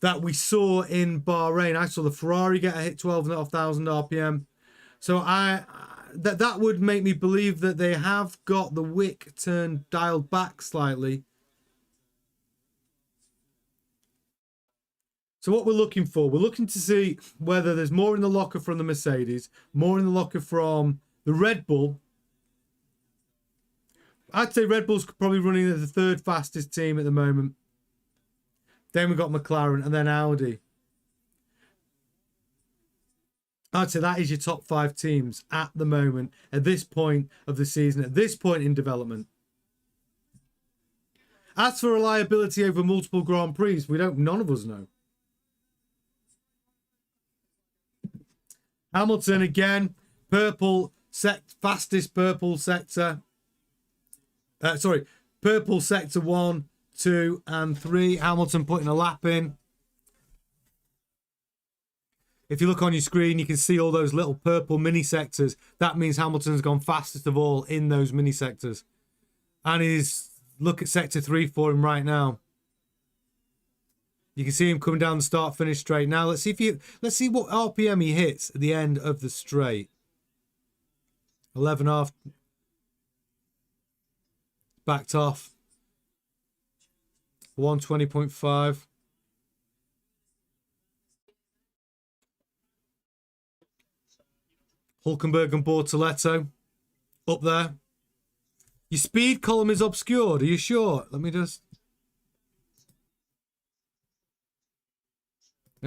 that we saw in Bahrain. I saw the Ferrari get a hit 12,500 RPM. So that would make me believe that they have got the wick turned dialed back slightly. So what we're looking for, we're looking to see whether there's more in the locker from the Mercedes, more in the locker from the Red Bull. I'd say Red Bull's probably running as the third fastest team at the moment. Then we've got McLaren and then Audi. I'd say that is your top 5 teams at the moment, at this point of the season, at this point in development. As for reliability over multiple Grand Prix, none of us know. Hamilton again, fastest purple sector. Purple sector 1, 2, and 3. Hamilton putting a lap in. If you look on your screen, you can see all those little purple mini sectors. That means Hamilton's gone fastest of all in those mini sectors. And look at sector 3 for him right now. You can see him coming down the start-finish straight. Now let's see what RPM he hits at the end of the straight. 11.5. Backed off. 120.5. Hulkenberg and Bortoletto up there. Your speed column is obscured. Are you sure? Let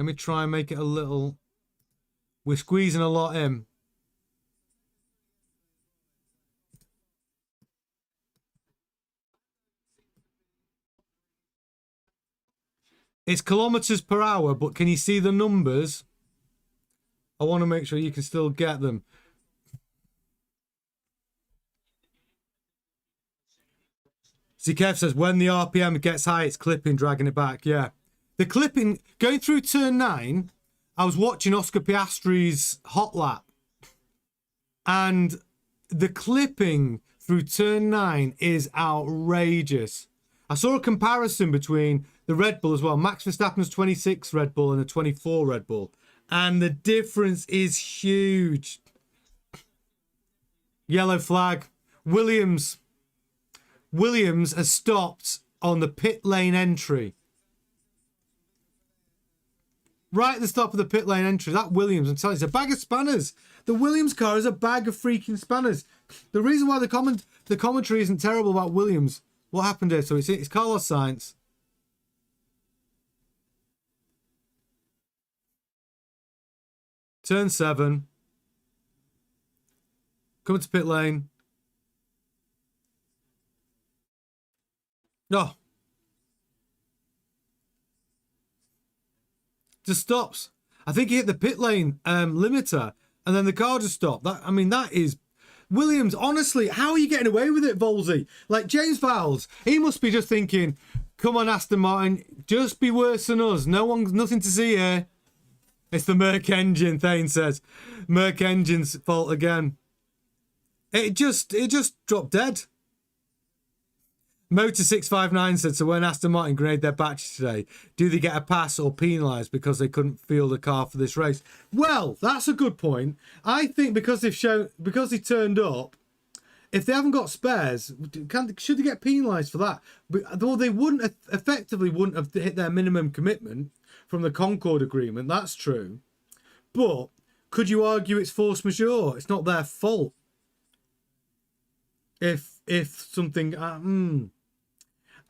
me try and make it a little. We're squeezing a lot in. It's kilometers per hour, but can you see the numbers? I want to make sure you can still get them. Kev says, when the RPM gets high, it's clipping, dragging it back. Yeah. The clipping, going through turn 9, I was watching Oscar Piastri's hot lap. And the clipping through turn 9 is outrageous. I saw a comparison between the Red Bull as well. Max Verstappen's 26 Red Bull and a 24 Red Bull. And the difference is huge. Yellow flag. Williams has stopped on the pit lane entry. Right at the stop of the pit lane entry. That Williams, I'm telling you, it's a bag of spanners. The Williams car is a bag of freaking spanners. The reason why the commentary isn't terrible about Williams. What happened here? So it's Carlos Sainz. Turn 7. Coming to pit lane. No. Just stops. I think he hit the pit lane limiter and then the car just stopped. That is... Williams, honestly, how are you getting away with it, Volsey? Like, James Vowles, he must be just thinking, come on, Aston Martin, just be worse than us. Nothing to see here. It's the Merc engine, Thane says. Merc engine's fault again. It just dropped dead. Motor659 said, so when Aston Martin grenade their batteries today, do they get a pass or penalised because they couldn't fuel the car for this race? Well, that's a good point. I think because they turned up, if they haven't got spares, should they get penalised for that? Though they effectively wouldn't have hit their minimum commitment from the Concord agreement. That's true. But could you argue it's force majeure? It's not their fault. If something...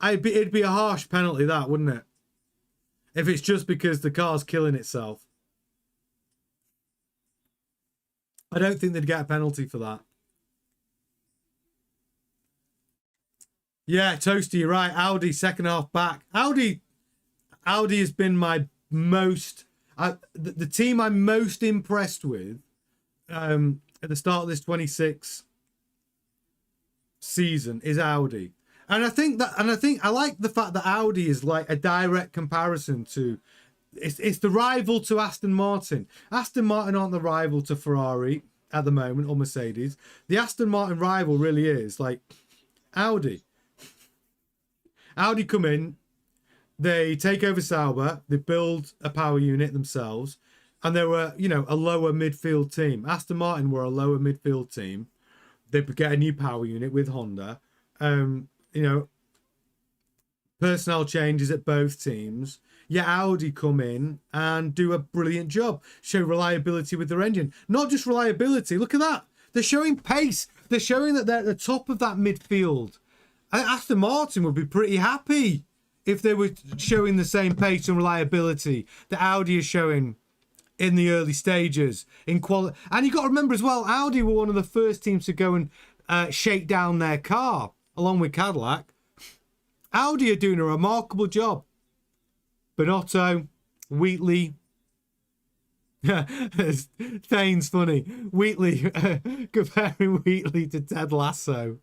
it'd be a harsh penalty, that, wouldn't it? If it's just because the car's killing itself. I don't think they'd get a penalty for that. Yeah, Toasty, you're right. Audi, second half back. Audi has been my most... The team I'm most impressed with at the start of this 26 season is Audi. And I think I like the fact that Audi is like a direct comparison to it's the rival to Aston Martin. Aston Martin aren't the rival to Ferrari at the moment or Mercedes. The Aston Martin rival really is like Audi. Audi come in, they take over Sauber, they build a power unit themselves, and they were, you know, a lower midfield team. Aston Martin were a lower midfield team. They get a new power unit with Honda. You know, personnel changes at both teams. Yeah, Audi come in and do a brilliant job. Show reliability with their engine. Not just reliability. Look at that. They're showing pace. They're showing that they're at the top of that midfield. Aston Martin would be pretty happy if they were showing the same pace and reliability that Audi is showing in the early stages. And you got to remember as well, Audi were one of the first teams to go and shake down their car, along with Cadillac. Audi are doing a remarkable job. Bonotto, Wheatley. Thane's funny. Wheatley, comparing Wheatley to Ted Lasso.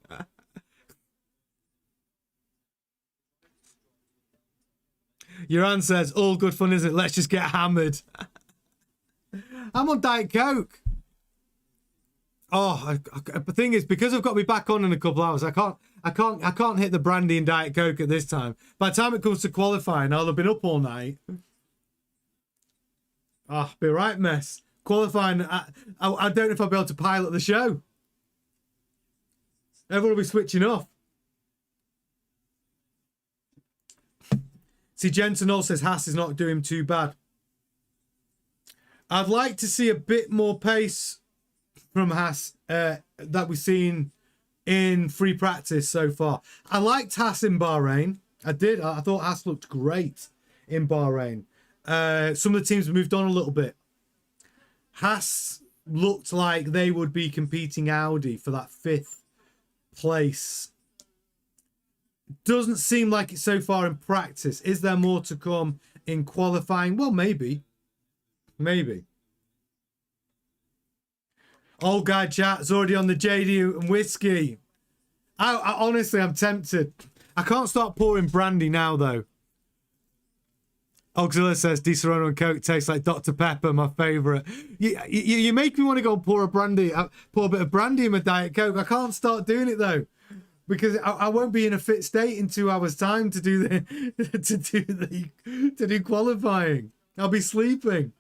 Yoran says, all good fun, isn't it? Let's just get hammered. I'm on Diet Coke. Oh, the thing is, because I've got to be back on in a couple hours, I can't hit the brandy and Diet Coke at this time. By the time it comes to qualifying, I'll have been up all night. Oh, be a right mess. Qualifying, I don't know if I'll be able to pilot the show. Everyone will be switching off. See, Jensen all says Haas is not doing too bad. I'd like to see a bit more pace from Haas that we've seen in free practice so far. I liked Haas in Bahrain. I did. I thought Haas looked great in Bahrain. Some of the teams moved on a little bit. Haas looked like they would be competing Audi for that 5th place. Doesn't seem like it so far in practice. Is there more to come in qualifying? Well, maybe. Maybe. Old guy chat's already on the JD and whiskey. I honestly, I'm tempted. I can't start pouring brandy now, though. Auxilla says, Di Serono and Coke tastes like Dr. Pepper, my favourite. You make me want to go and pour a brandy, pour a bit of brandy in my Diet Coke. I can't start doing it, though. Because I won't be in a fit state in 2 hours' time to do to do qualifying. I'll be sleeping.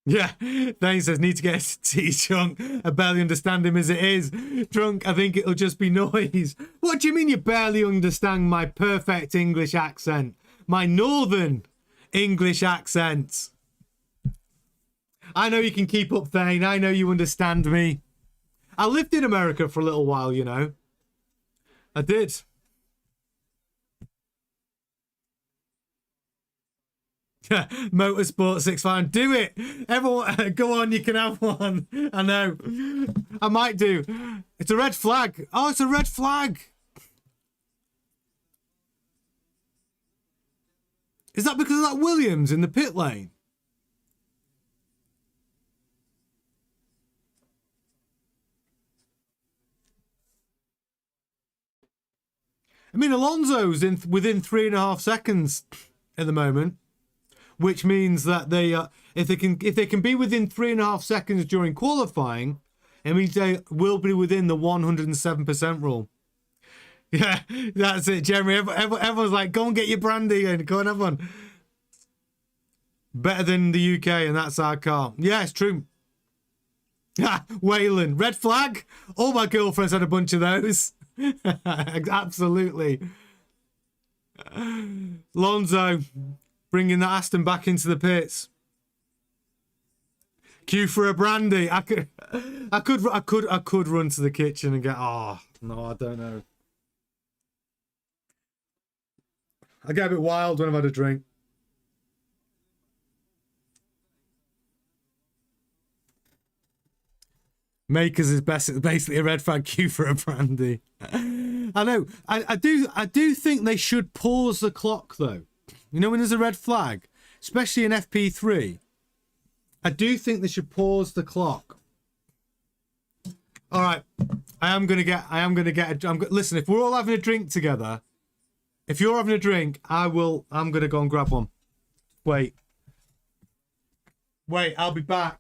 Yeah, Thane says, need to get tea, Drunk. I barely understand him as it is. Drunk, I think it'll just be noise. What do you mean you barely understand my perfect English accent? My northern English accent. I know you can keep up, Thane. I know you understand me. I lived in America for a little while, you know. I did. Motorsport 65. Do it. Everyone, go on, you can have one. I know. I might do. It's a red flag. Oh, it's a red flag. Is that because of that Williams in the pit lane? I mean, Alonso's within 3.5 seconds at the moment, which means that they, if they can be within 3.5 seconds during qualifying, it means they will be within the 107% rule. Yeah, that's it, Jeremy. Everyone's like, go and get your brandy and go and have one. Better than the UK, and that's our car. Yeah, it's true. Wayland, red flag. All my girlfriends had a bunch of those. Absolutely. Lonzo bringing that Aston back into the pits. Queue for a brandy. I could run to the kitchen and get. Oh no, I don't know. I get a bit wild when I've had a drink. Makers is basically a red flag queue for a brandy. I know. I do think they should pause the clock though. You know when there's a red flag, especially in FP3. I do think they should pause the clock. All right, listen, if we're all having a drink together, if you're having a drink, I'm gonna go and grab one. Wait, I'll be back.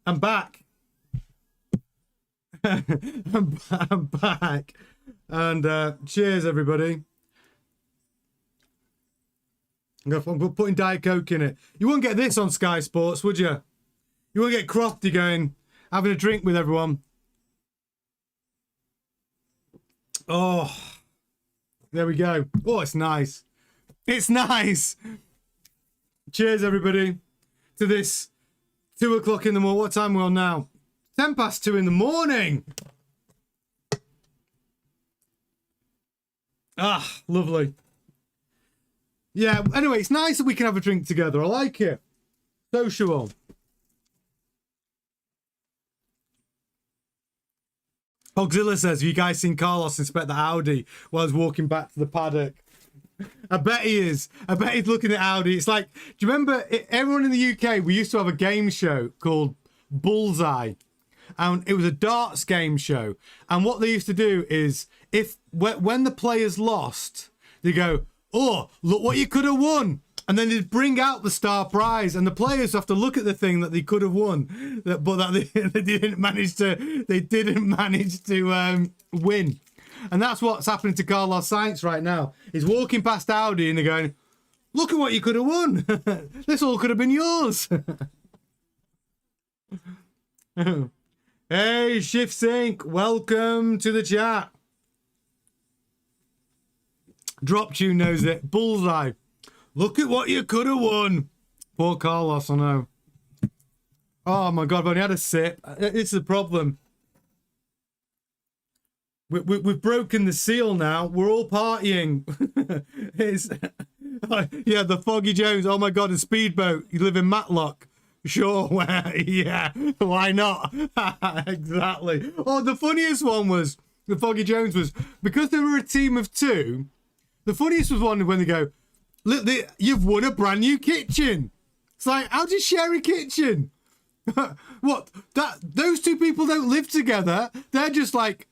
I'm back. I'm back. And cheers, everybody. I'm putting Diet Coke in it. You wouldn't get this on Sky Sports, would you? You wouldn't get Crofty going, having a drink with everyone. Oh, there we go. Oh, it's nice. It's nice. Cheers, everybody, to this 2 o'clock in the morning. What time are we on now? 10 past 2 in the morning. Ah, lovely. Yeah, anyway, it's nice that we can have a drink together. I like it. Social. Hoxilla says, have you guys seen Carlos inspect the Audi while he's walking back to the paddock? I bet he is. I bet he's looking at Audi. It's like, do you remember, everyone in the UK, we used to have a game show called Bullseye. And it was a darts game show. And what they used to do is, when the players lost, they go, oh, look what you could have won. And then they'd bring out the star prize, and the players have to look at the thing that they could have won, but that they didn't manage to. They didn't manage to win, and that's what's happening to Carlos Sainz right now. He's walking past Audi, and they're going, "Look at what you could have won. This all could have been yours." Hey, Shift Sync, welcome to the chat. Drop Tune knows it. Bullseye. Look at what you could have won. Poor Carlos, I know. Oh my God, I've only had a sip. It's the problem. We've broken the seal now. We're all partying. Yeah, the Foggy Jones. Oh my God, a speedboat. You live in Matlock. Sure, yeah, why not? Exactly. Oh, the funniest one was, the Foggy Jones was, because they were a team of two, the funniest was one when they go, look, you've won a brand new kitchen. It's like, how do you share a kitchen? What? Those two people don't live together. They're just like,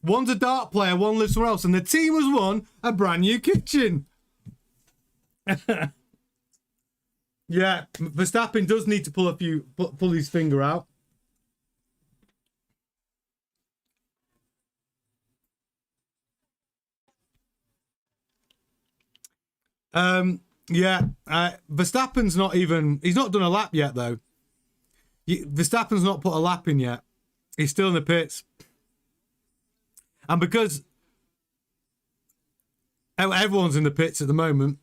one's a dart player, one lives somewhere else, and the team has won a brand new kitchen. Yeah, Verstappen does need to pull his finger out. Yeah, Verstappen's not even, he's not done a lap yet though. Verstappen's not put a lap in yet. He's still in the pits. And because everyone's in the pits at the moment,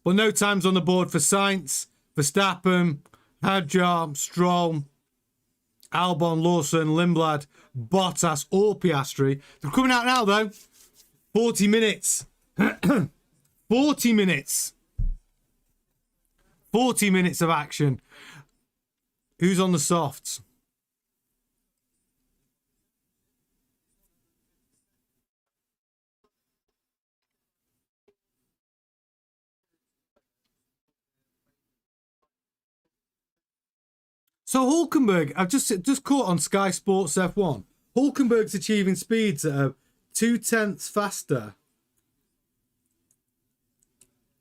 well, no time's on the board for Sainz, Verstappen, Hadjar, Stroll, Albon, Lawson, Lindblad, Bottas, or Piastri. They're coming out now though. 40 minutes. 40 minutes. 40 minutes of action. Who's on the softs? So Hulkenberg, I've just caught on Sky Sports F1. Hulkenberg's achieving speeds that are 0.2 faster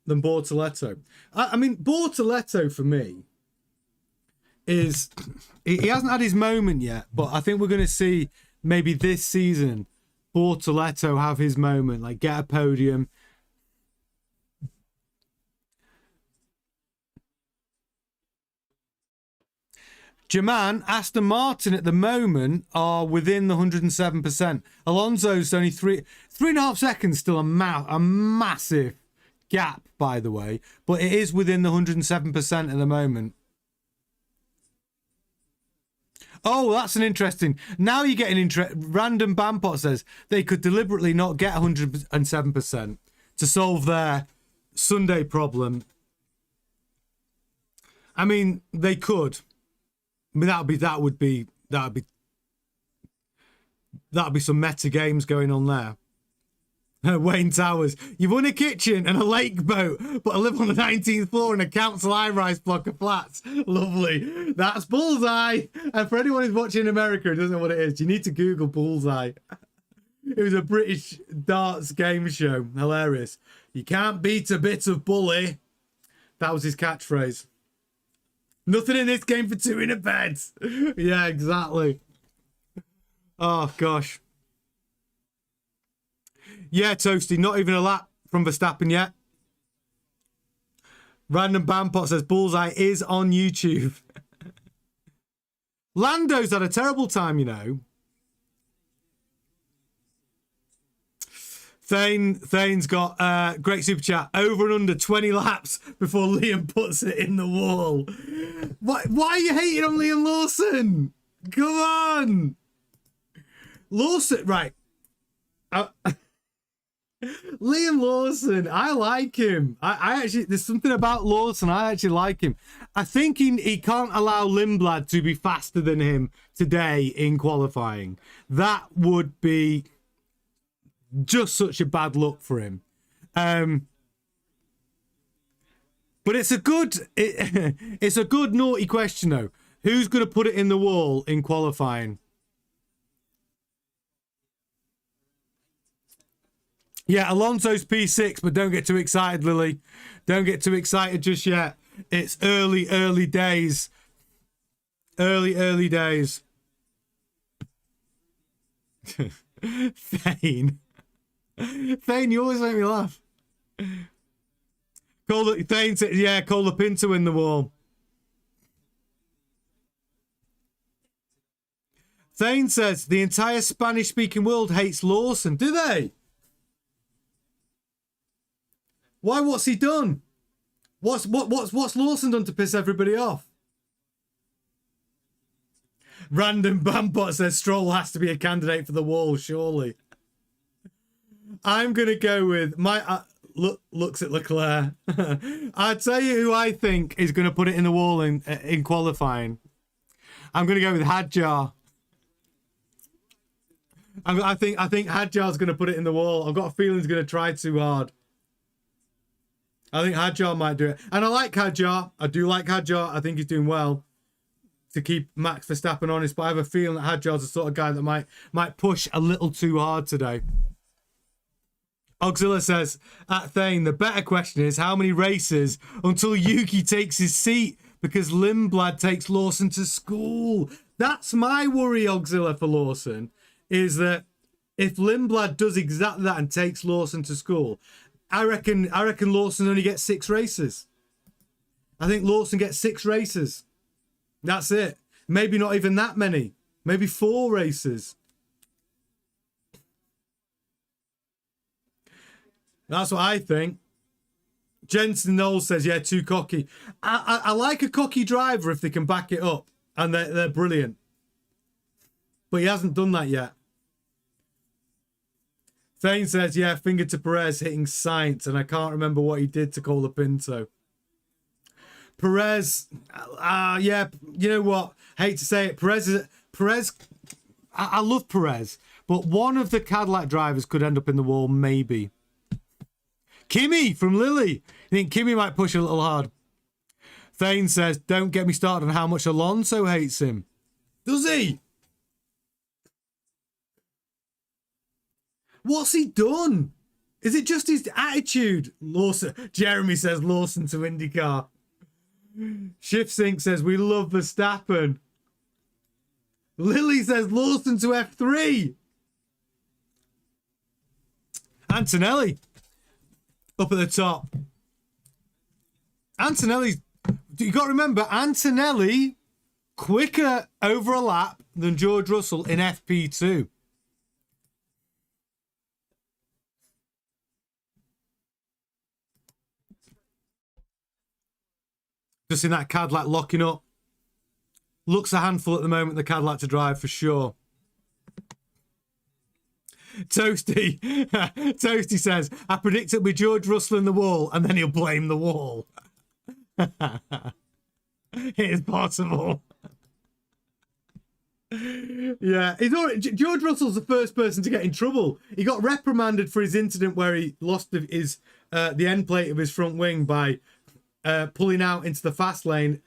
than Bortoleto. I mean, Bortoleto for me is he hasn't had his moment yet, but I think we're going to see maybe this season Bortoleto have his moment, like get a podium. German, Aston Martin at the moment are within the 107%. Alonso's only 3.5 seconds, still a massive gap, by the way, but it is within the 107% at the moment. Oh, that's an interesting. Now you're getting random Bampot says they could deliberately not get 107% to solve their Sunday problem. I mean, they could. I mean, that would be some meta games going on there. Wayne Towers, you've won a kitchen and a lake boat, but I live on the 19th floor in a council high-rise block of flats. Lovely. That's Bullseye. And for anyone who's watching in America who doesn't know what it is, you need to Google Bullseye. It was a British darts game show. Hilarious. You can't beat a bit of bully. That was his catchphrase. Nothing in this game for two in a bed. Yeah, exactly. Oh, gosh. Yeah, Toasty, not even a lap from Verstappen yet. Random Bampot says Bullseye is on YouTube. Lando's had a terrible time, you know. Thane's got great super chat. Over and under 20 laps before Liam puts it in the wall. Why are you hating on Liam Lawson? Come on. Lawson, right. Liam Lawson, I like him. I actually, there's something about Lawson, I actually like him. I think he can't allow Lindblad to be faster than him today in qualifying. That would be just such a bad look for him. But it's a good it's a good naughty question though. Who's going to put it in the wall in qualifying? Yeah, Alonso's P6, but don't get too excited, Lily. Don't get too excited just yet. It's early days. Early days. Thane. Thane, you always make me laugh. Thane said, yeah, call the Pinto in the wall. Thane says, the entire Spanish-speaking world hates Lawson. Do they? Why? What's he done? What's Lawson done to piss everybody off? Random Bambot says Stroll has to be a candidate for the wall, surely. I'm gonna go with my looks at Leclerc. I'll tell you who I think is gonna put it in the wall in qualifying. I'm gonna go with Hadjar. I think Hadjar's gonna put it in the wall. I've got a feeling he's gonna try too hard. I think Hadjar might do it. And I like Hadjar. I do like Hadjar. I think he's doing well to keep Max Verstappen honest. But I have a feeling that Hadjar's the sort of guy that might push a little too hard today. Auxilla says, at Thane, the better question is how many races until Yuki takes his seat because Lindblad takes Lawson to school. That's my worry, Auxilla, for Lawson, is that if Lindblad does exactly that and takes Lawson to school, I reckon Lawson only gets 6 races. I think Lawson gets 6 races. That's it. Maybe not even that many. Maybe 4 races. That's what I think. Jensen Knowles says, yeah, too cocky. I like a cocky driver if they can back it up. And they're brilliant. But he hasn't done that yet. Thane says, yeah, finger to Perez hitting Sainz, and I can't remember what he did to call the Pinto. Perez, yeah, you know what? Hate to say it, Perez, I love Perez, but one of the Cadillac drivers could end up in the wall, maybe. Kimi from Lily. I think Kimi might push a little hard. Thane says, don't get me started on how much Alonso hates him. Does he? What's he done? Is it just his attitude? Lawson. Jeremy says Lawson to IndyCar. ShiftSync says we love Verstappen. Lily says Lawson to F3. Antonelli up at the top. Antonelli's, you got to remember, Antonelli quicker over a lap than George Russell in FP2. Just in that Cadillac locking up. Looks a handful at the moment, the Cadillac to drive for sure. Toasty. Toasty says, I predict it'll be George Russell in the wall and then he'll blame the wall. It is possible. Yeah, George Russell's the first person to get in trouble. He got reprimanded for his incident where he lost his the end plate of his front wing by pulling out into the fast lane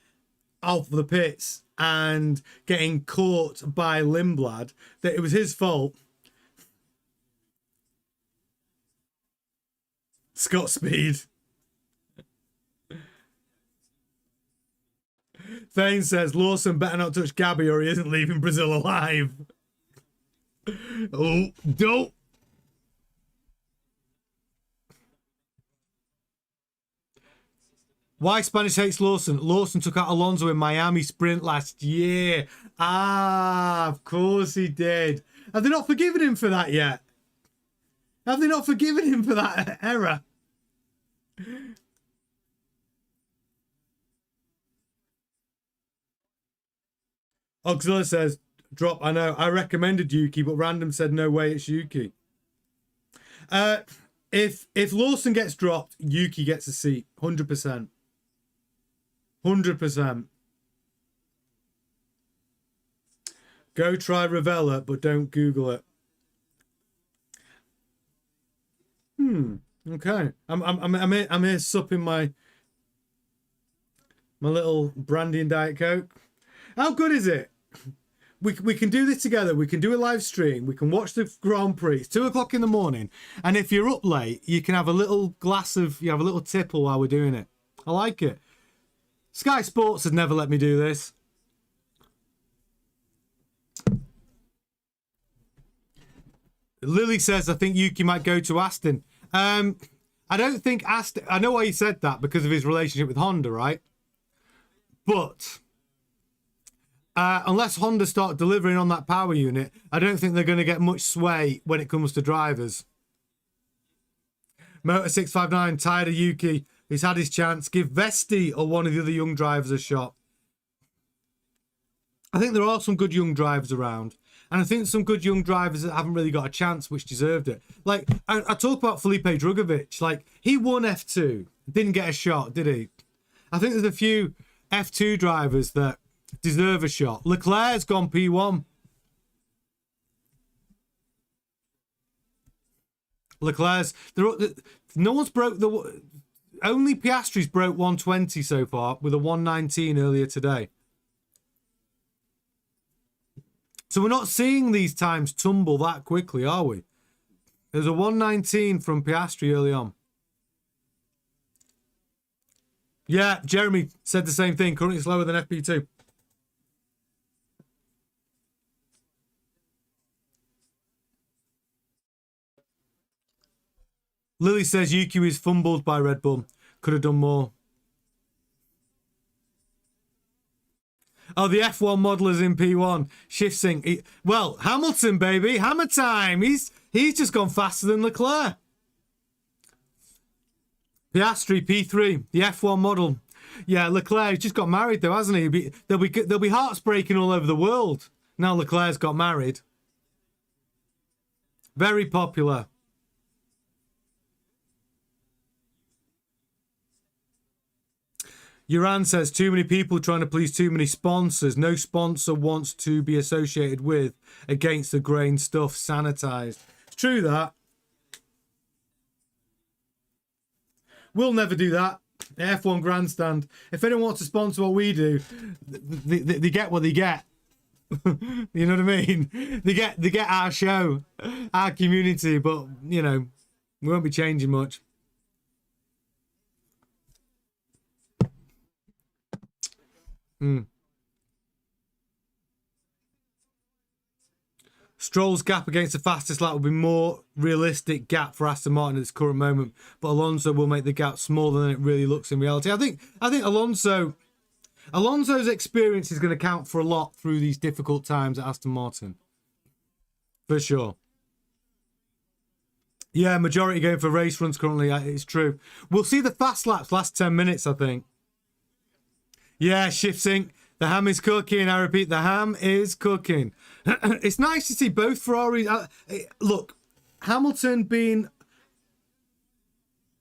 off the pits and getting caught by Lindblad. That it was his fault. Scott Speed. Thane says Lawson better not touch Gabby or he isn't leaving Brazil alive. Oh, don't. Why Spanish hates Lawson? Lawson took out Alonso in Miami sprint last year. Ah, of course he did. Have they not forgiven him for that yet? Have they not forgiven him for that error? Auxilla says, drop. I know. I recommended Yuki, but random said, no way, it's Yuki. If Lawson gets dropped, Yuki gets a seat. 100%. 100%. Go try Ravella, but don't Google it. Okay. I'm here supping my little brandy and Diet Coke. How good is it? We can do this together. We can do a live stream. We can watch the Grand Prix. It's 2 o'clock in the morning. And if you're up late, you can have a little glass of, you have a little tipple while we're doing it. I like it. Sky Sports has never let me do this. Lily says, I think Yuki might go to Aston. I don't think Aston... I know why he said that, because of his relationship with Honda, right? But... unless Honda start delivering on that power unit, I don't think they're going to get much sway when it comes to drivers. Motor659, tired of Yuki. He's had his chance. Give Vesti or one of the other young drivers a shot. I think there are some good young drivers around. And I think some good young drivers that haven't really got a chance, which deserved it. Like, I talk about Felipe Drugovich. Like, he won F2. Didn't get a shot, did he? I think there's a few F2 drivers that deserve a shot. Leclerc's gone P1. Leclerc's... No one's broke the... Only Piastri's broke 120 so far, with a 119 earlier today. So we're not seeing these times tumble that quickly, are we? There's a 119 from Piastri early on. Yeah, Jeremy said the same thing. Currently slower than FP2. Lily says Yuki was fumbled by Red Bull. Could have done more. Oh, the F1 model is in P1. Shift sync. Well, Hamilton, baby. Hammer time. He's just gone faster than Leclerc. Piastri, P3. The F1 model. Yeah, Leclerc just got married though, hasn't he? There'll be hearts breaking all over the world. Now Leclerc's got married. Very popular. Uran says, too many people trying to please too many sponsors. No sponsor wants to be associated with against the grain stuff sanitized. It's true that. We'll never do that. F1 Grandstand. If anyone wants to sponsor what we do, they get what they get. You know what I mean? They get our show, our community, but you know, we won't be changing much. Stroll's gap against the fastest lap will be more realistic gap for Aston Martin at this current moment, but Alonso will make the gap smaller than it really looks in reality. I think Alonso's experience is going to count for a lot through these difficult times at Aston Martin. For sure. Yeah, majority going for race runs currently. It's true. We'll see the fast laps last 10 minutes, I think. Yeah, shift sync. The ham is cooking. I repeat, the ham is cooking. It's nice to see both Ferraris. Look, Hamilton being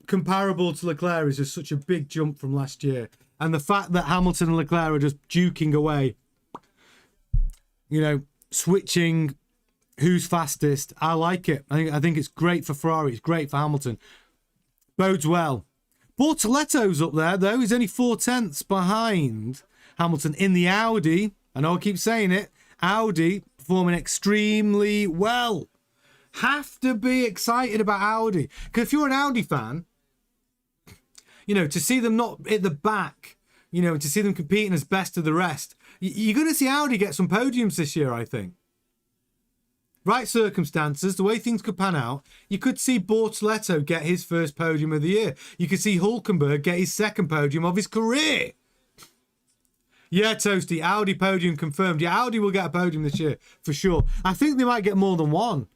comparable to Leclerc is just such a big jump from last year. And the fact that Hamilton and Leclerc are just duking away, you know, switching who's fastest, I like it. I think it's great for Ferrari. It's great for Hamilton. Bodes well. Bortoletto's up there, though. He's only 4/10 behind Hamilton in the Audi. I know I keep saying it. Audi performing extremely well. Have to be excited about Audi. Because if you're an Audi fan, you know, to see them not at the back, you know, to see them competing as best of the rest, you're going to see Audi get some podiums this year, I think. Right circumstances, the way things could pan out, you could see Bortoletto get his first podium of the year. You could see Hülkenberg get his second podium of his career. Yeah, Toasty, Audi podium confirmed. Yeah, Audi will get a podium this year, for sure. I think they might get more than one.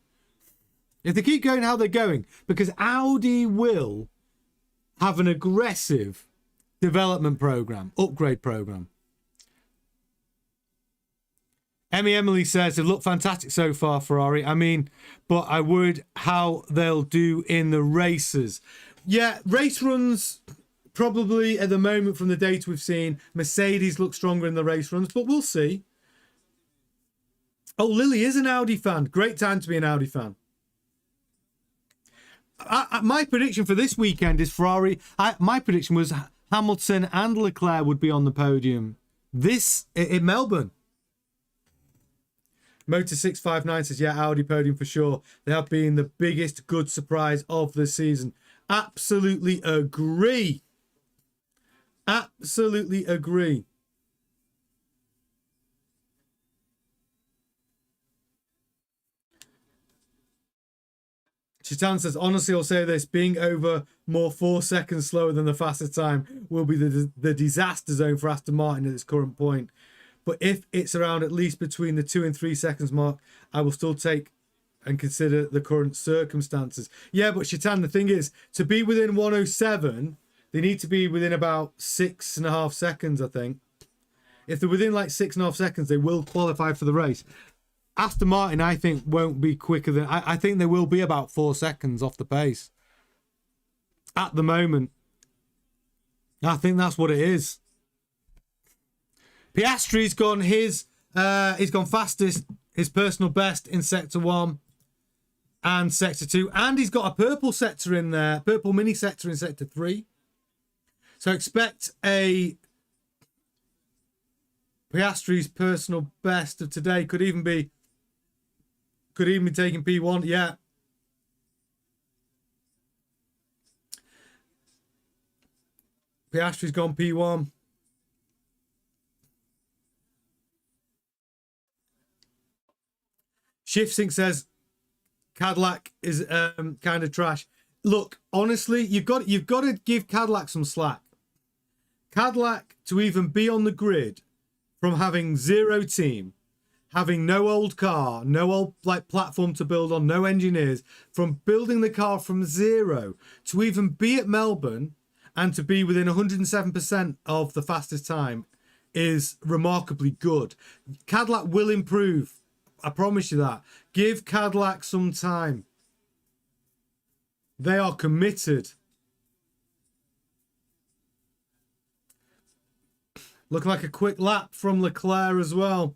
If they keep going how they're going, because Audi will have an aggressive development program, upgrade program. Emily says, they've looked fantastic so far, Ferrari. I mean, but I worried how they'll do in the races. Yeah, race runs, probably at the moment from the data we've seen, Mercedes look stronger in the race runs, but we'll see. Oh, Lily is an Audi fan. Great time to be an Audi fan. My prediction for this weekend is Ferrari. My prediction was Hamilton and Leclerc would be on the podium this in Melbourne. Motor 659 says, yeah, Audi podium for sure. They have been the biggest good surprise of the season. Absolutely agree. Absolutely agree. Chitan says, honestly, I'll say this, being over more 4 seconds slower than the fastest time will be the disaster zone for Aston Martin at this current point. But if it's around at least between the 2 and 3 seconds mark, I will still take and consider the current circumstances. Yeah, but Chitan, the thing is, to be within 107, they need to be within about 6.5 seconds, I think. If they're within like 6.5 seconds, they will qualify for the race. Aston Martin, I think, won't be quicker than... I think they will be about 4 seconds off the pace. At the moment. I think that's what it is. Piastri's gone he's gone fastest, his personal best in Sector 1 and Sector 2. And he's got a purple sector in there, purple mini sector in Sector 3. So expect a Piastri's personal best of today. Could even be taking P1. Yeah. Piastri's gone P1. ShiftSync says Cadillac is kind of trash. Look, honestly, you've got to give Cadillac some slack. Cadillac, to even be on the grid from having zero team, having no old car, no old like platform to build on, no engineers, from building the car from zero to even be at Melbourne and to be within 107% of the fastest time is remarkably good. Cadillac will improve. I promise you that. Give Cadillac some time. They are committed. Looking like a quick lap from Leclerc as well.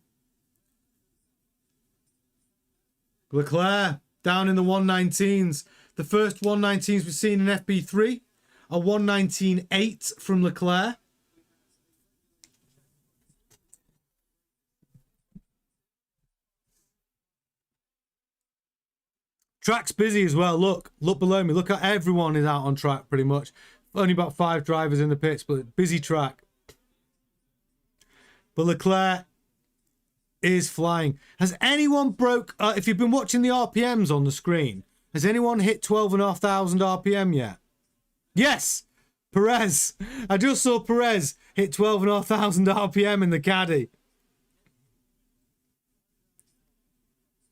Leclerc down in the 119s. The first 119s we've seen in FP3. a 119.8 from Leclerc. Track's busy as well. Look below me. Look how everyone is out on track pretty much. Only about 5 drivers in the pits, but busy track. But Leclerc is flying. Has anyone broke... if you've been watching the RPMs on the screen, has anyone hit 12,500 RPM yet? Yes! Perez. I just saw Perez hit 12,500 RPM in the caddy.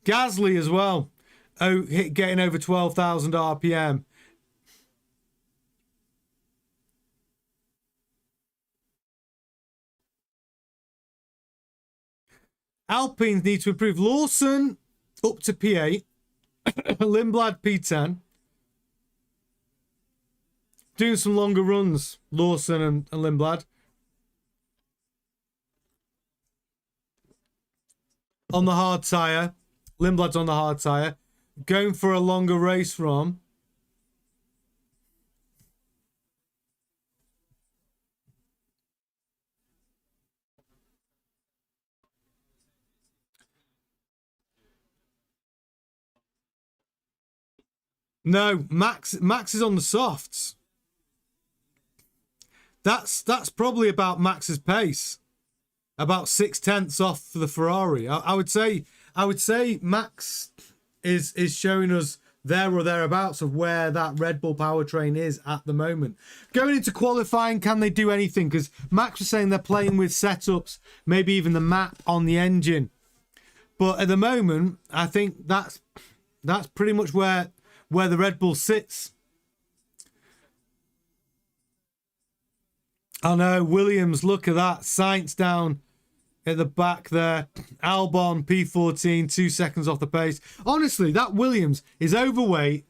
Gasly as well. Oh, getting over 12,000 RPM. Alpines need to improve. Lawson up to P8. Lindblad P10. Doing some longer runs, Lawson and Lindblad. On the hard tyre. Lindblad's on the hard tyre. Going for a longer race run. No, Max is on the softs. That's probably about Max's pace. About 6/10 off for the Ferrari. I would say Max is showing us there or thereabouts of where that Red Bull powertrain is at the moment. Going into qualifying, can they do anything? Because Max was saying they're playing with setups, maybe even the map on the engine. But at the moment, I think that's pretty much where the Red Bull sits. I know, Williams, look at that. Sainz down at the back there. Albon, P14, 2 seconds off the pace. Honestly, that Williams is overweight,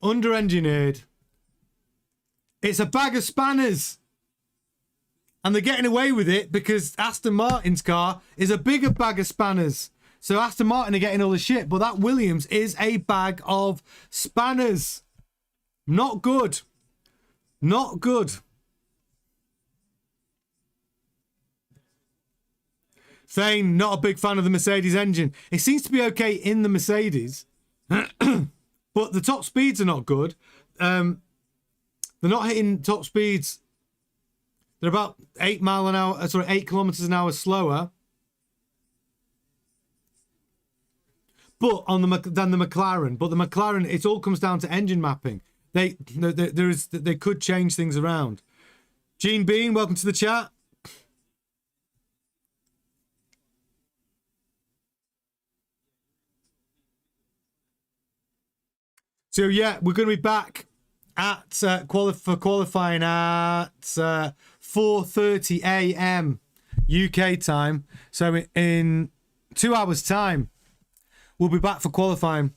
under-engineered. It's a bag of spanners. And they're getting away with it because Aston Martin's car is a bigger bag of spanners. So Aston Martin are getting all the shit, but that Williams is a bag of spanners. Not good. Not good. Thane, not a big fan of the Mercedes engine. It seems to be okay in the Mercedes, but the top speeds are not good. They're not hitting top speeds. They're about 8 kilometers an hour slower. But than the McLaren. But the McLaren, it all comes down to engine mapping. They could change things around. Gene Bean, welcome to the chat. So yeah, we're going to be back at qualifying at 4:30 a.m. UK time. So in 2 hours' time, we'll be back for qualifying.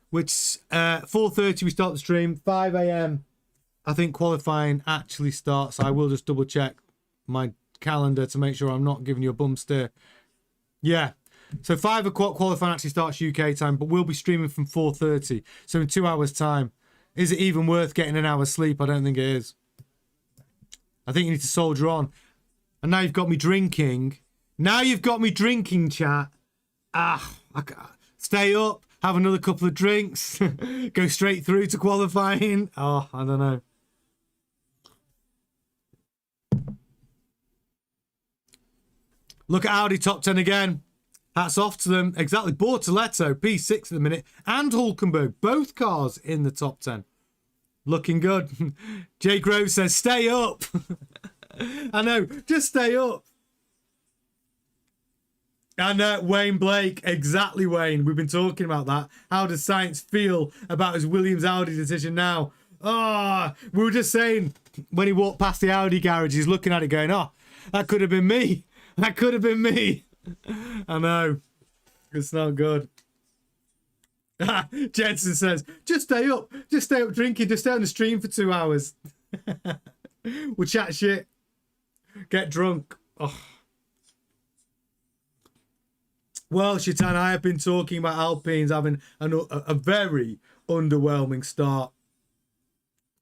Which 4:30 we start the stream. 5 a.m. I think qualifying actually starts. I will just double check my calendar to make sure I'm not giving you a bum steer. Yeah. So 5 o'clock qualifying actually starts UK time, but we'll be streaming from 4:30. So in 2 hours' time. Is it even worth getting an hour's sleep? I don't think it is. I think you need to soldier on. And now you've got me drinking. Now you've got me drinking, chat. Stay up, have another couple of drinks, go straight through to qualifying. Oh, I don't know. Look at Audi top 10 again. Hats off to them. Exactly. Bortoletto, P6 at the minute, and Hulkenberg, both cars in the top 10. Looking good. Jay Grove says, stay up. I know, just stay up. And Wayne Blake, exactly, Wayne. We've been talking about that. How does Sainz feel about his Williams Audi decision now? We were just saying when he walked past the Audi garage, he's looking at it going, that could have been me. That could have been me. I know. It's not good. Jensen says, just stay up. Just stay up drinking. Just stay on the stream for 2 hours. We'll chat shit. Get drunk. Oh. Well, Shaitan, I have been talking about Alpines having a very underwhelming start.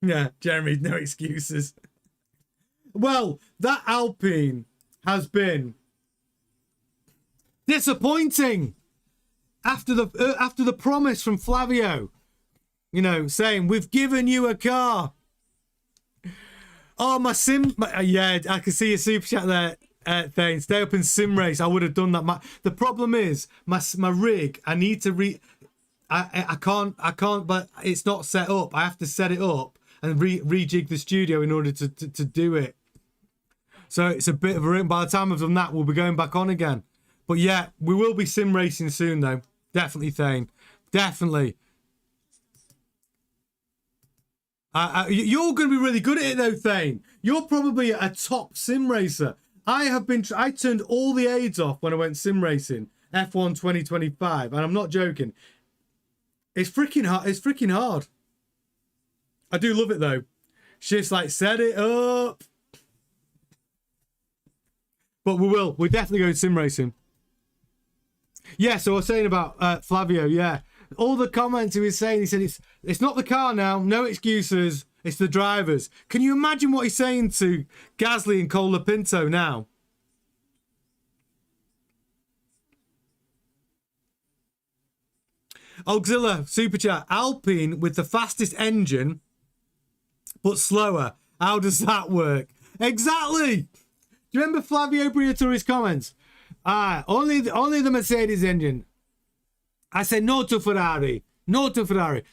Yeah, Jeremy, no excuses. Well, that Alpine has been disappointing after the promise from Flavio, you know, saying we've given you a car. Oh, yeah, I can see your super chat there. Thing. Stay up in sim race. I would have done that. The problem is my rig. I need to I can't. But it's not set up. I have to set it up and rejig the studio in order to do it. So it's a bit of a ring. By the time I've done that, we'll be going back on again. But yeah, we will be sim racing soon, though. Definitely, Thane. Definitely. You're going to be really good at it, though, Thane. You're probably a top sim racer. I turned all the aids off when I went sim racing, F1 2025, and I'm not joking. It's freaking hard. It's freaking hard. I do love it, though. She's like, set it up. But we will. We're definitely going sim racing. Yeah, so I was saying about Flavio, yeah. All the comments he was saying, he said, it's not the car now. No excuses. It's the drivers. Can you imagine what he's saying to Gasly and Colapinto now? Auxilla, super chat. Alpine with the fastest engine, but slower. How does that work? Exactly. Do you remember Flavio Briatore's comments? Only the Mercedes engine. I said no to Ferrari. No to Ferrari.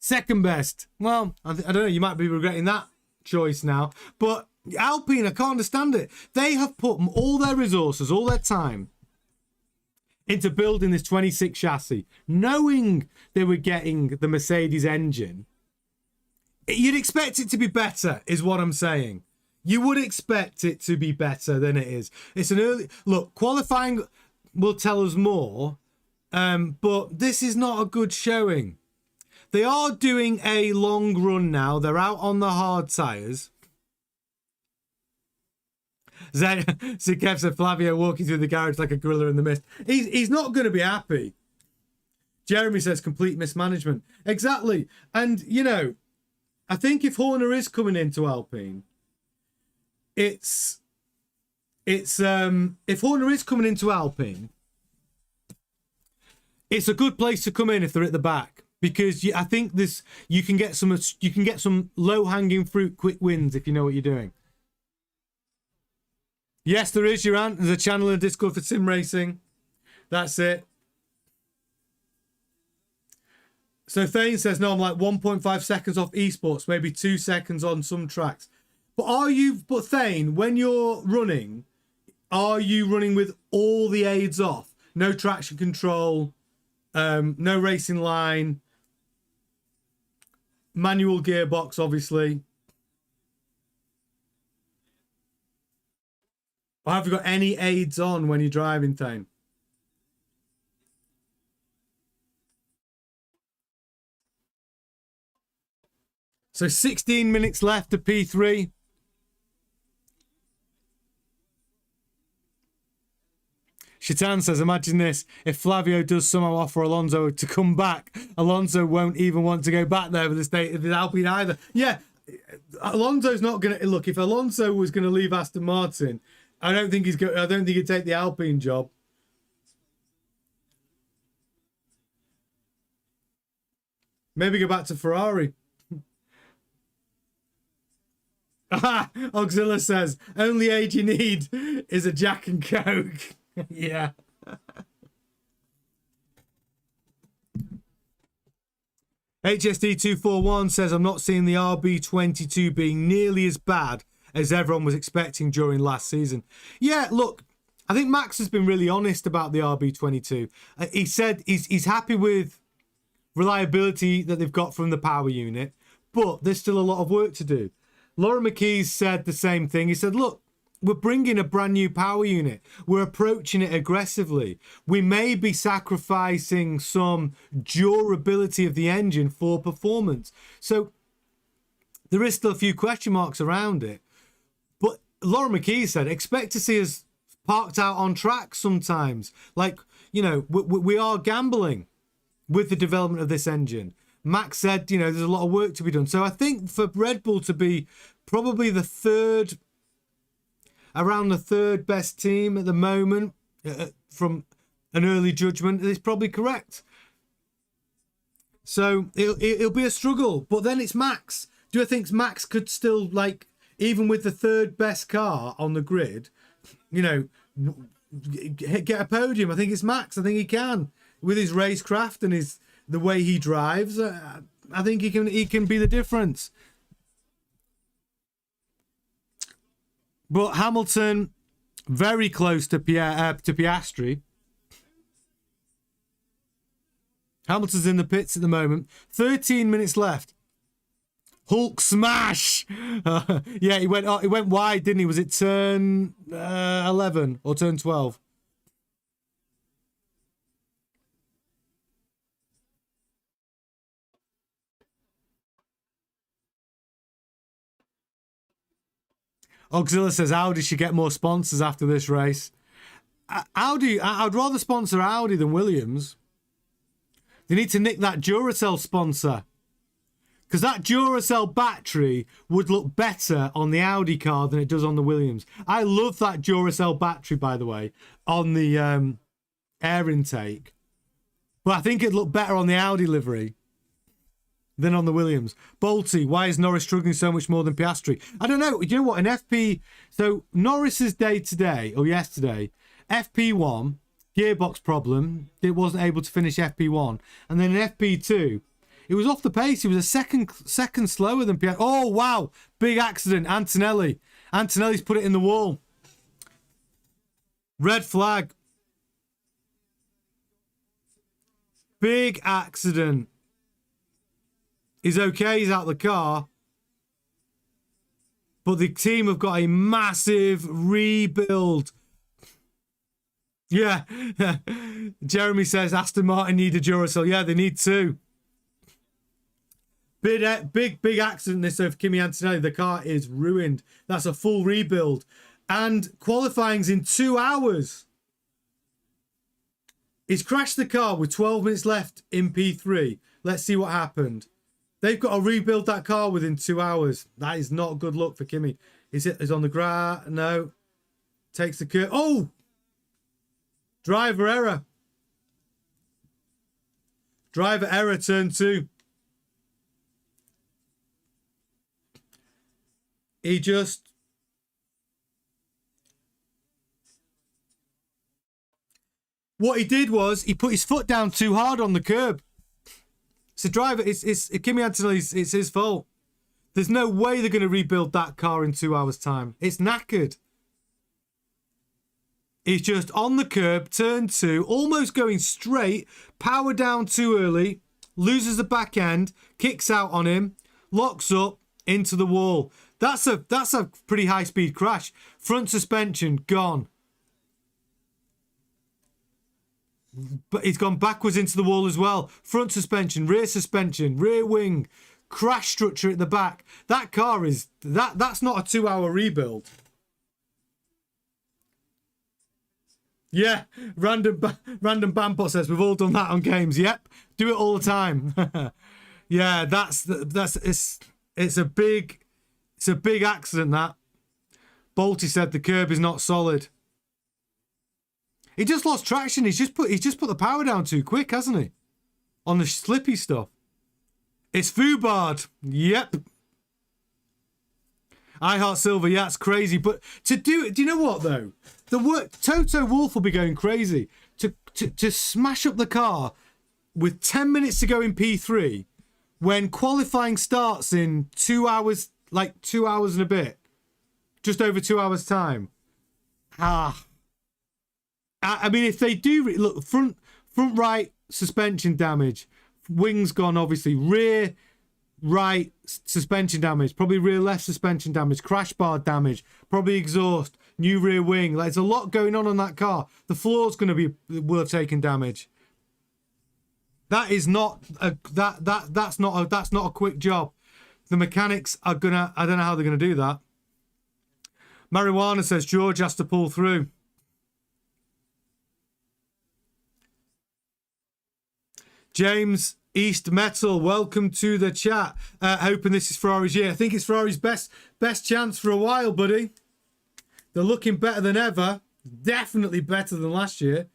Second best. Well, I don't know. You might be regretting that choice now. But Alpine, I can't understand it. They have put all their resources, all their time into building this 26 chassis, knowing they were getting the Mercedes engine. You'd expect it to be better, is what I'm saying. You would expect it to be better than it is. It's an early... Look, qualifying will tell us more, but this is not a good showing. They are doing a long run now. They're out on the hard tyres. Kev said Flavio walking through the garage like a gorilla in the mist. He's not going to be happy. Jeremy says complete mismanagement. Exactly. And, you know, I think if Horner is coming into Alpine, if Horner is coming into Alpine, it's a good place to come in if they're at the back, because I think you can get some low hanging fruit quick wins if you know what you're doing. Yes, there is, Uran. There's a channel in Discord for sim racing. That's it. So Thane says, no, I'm like 1.5 seconds off esports, maybe 2 seconds on some tracks. But Thane, when you're running, are you running with all the aids off? No traction control, no racing line, manual gearbox, obviously. Or have you got any aids on when you're driving, Thane? So 16 minutes left to P3. Shaitan says, imagine this. If Flavio does somehow offer Alonso to come back, Alonso won't even want to go back there with the state of the Alpine either. Yeah, Alonso's not going to... Look, if Alonso was going to leave Aston Martin, I don't think he'd take the Alpine job. Maybe go back to Ferrari. Auxilla says, only aid you need is a Jack and Coke. Yeah. HSD241 says, I'm not seeing the RB22 being nearly as bad as everyone was expecting during last season. Yeah, look, I think Max has been really honest about the RB22. He said he's happy with reliability that they've got from the power unit, but there's still a lot of work to do. Laura McKees said the same thing. He said, look, we're bringing a brand new power unit. We're approaching it aggressively. We may be sacrificing some durability of the engine for performance. So there is still a few question marks around it. But Laura McKee said, expect to see us parked out on track sometimes. Like, you know, we are gambling with the development of this engine. Max said, you know, there's a lot of work to be done. So I think for Red Bull to be probably around the third best team at the moment, from an early judgment, is probably correct. So it'll be a struggle. But then it's Max. Do I think Max could still, like, even with the third best car on the grid, you know, get a podium? I think it's Max. I think he can, with his racecraft and the way he drives. I think he can be the difference. But Hamilton, very close to Piastri. Hamilton's in the pits at the moment. 13 minutes left. Hulk smash! Yeah, he went wide, didn't he? Was it turn 11 or turn 12? Auxilla says Audi should get more sponsors after this race. Audi, I'd rather sponsor Audi than Williams. They need to nick that Duracell sponsor. Because that Duracell battery would look better on the Audi car than it does on the Williams. I love that Duracell battery, by the way, on the air intake. But I think it'd look better on the Audi livery than on the Williams. Bolty, why is Norris struggling so much more than Piastri? I don't know. You know what? In FP... So, Norris's day today, or yesterday, FP1, gearbox problem. It wasn't able to finish FP1. And then in FP2... It was off the pace. He was a second slower than Piastri. Oh, wow. Big accident. Antonelli. Antonelli's put it in the wall. Red flag. Big accident. He's okay. He's out of the car. But the team have got a massive rebuild. Yeah. Jeremy says Aston Martin need a Duracell. Yeah, they need two. Big accident this for Kimi Antonelli. The car is ruined. That's a full rebuild. And qualifying's in 2 hours. He's crashed the car with 12 minutes left in P3. Let's see what happened. They've got to rebuild that car within 2 hours. That is not good luck for Kimi. Is on the grass? No. Takes the curve. Oh! Driver error. Driver error, turn 2. He just... What he did was he put his foot down too hard on the curb. So driver, it's Kimi Antonelli's, it's his fault. There's no way they're going to rebuild that car in 2 hours' time. It's knackered. He's just on the curb, turn 2, almost going straight, power down too early, loses the back end, kicks out on him, locks up into the wall. That's a pretty high speed crash. Front suspension gone. But he's gone backwards into the wall as well. Front suspension, rear wing, crash structure at the back. That car is that's not a 2 hour rebuild. Yeah, random Bampot says we've all done that on games. Yep, do it all the time. Yeah, it's a big accident. That Bolty said the curb is not solid. He just lost traction. He's just put the power down too quick, hasn't he? On the slippy stuff. It's Fubard. Yep. I Heart Silver. Yeah, it's crazy. But to do it, do you know what though? Toto Wolff will be going crazy to smash up the car with 10 minutes to go in P3 when qualifying starts in 2 hours, like 2 hours and a bit, just over 2 hours time. I mean, if they do look, front right suspension damage, wings gone obviously, rear right suspension damage, probably rear left suspension damage, crash bar damage, probably exhaust, new rear wing. Like, there's a lot going on that car. The floor's going to will have taken damage. That is not that's not a quick job. The mechanics are gonna, I don't know how they're gonna do that. Marijuana says George has to pull through. James East Metal, welcome to the chat. Hoping this is Ferrari's year. I think it's Ferrari's best chance for a while, buddy. They're looking better than ever. Definitely better than last year.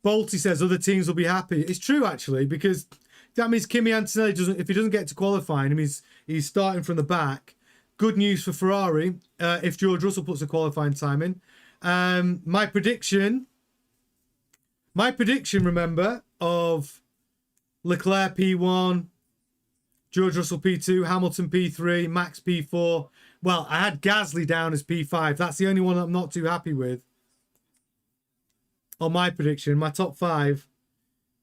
Bolty says other teams will be happy. It's true, actually, because that means Kimi Antonelli doesn't. If he doesn't get to qualifying, he's starting from the back. Good news for Ferrari if George Russell puts a qualifying time in. My prediction, remember, of Leclerc P1, George Russell P2, Hamilton P3, Max P4. Well, I had Gasly down as P5. That's the only one I'm not too happy with. On my prediction, my top 5.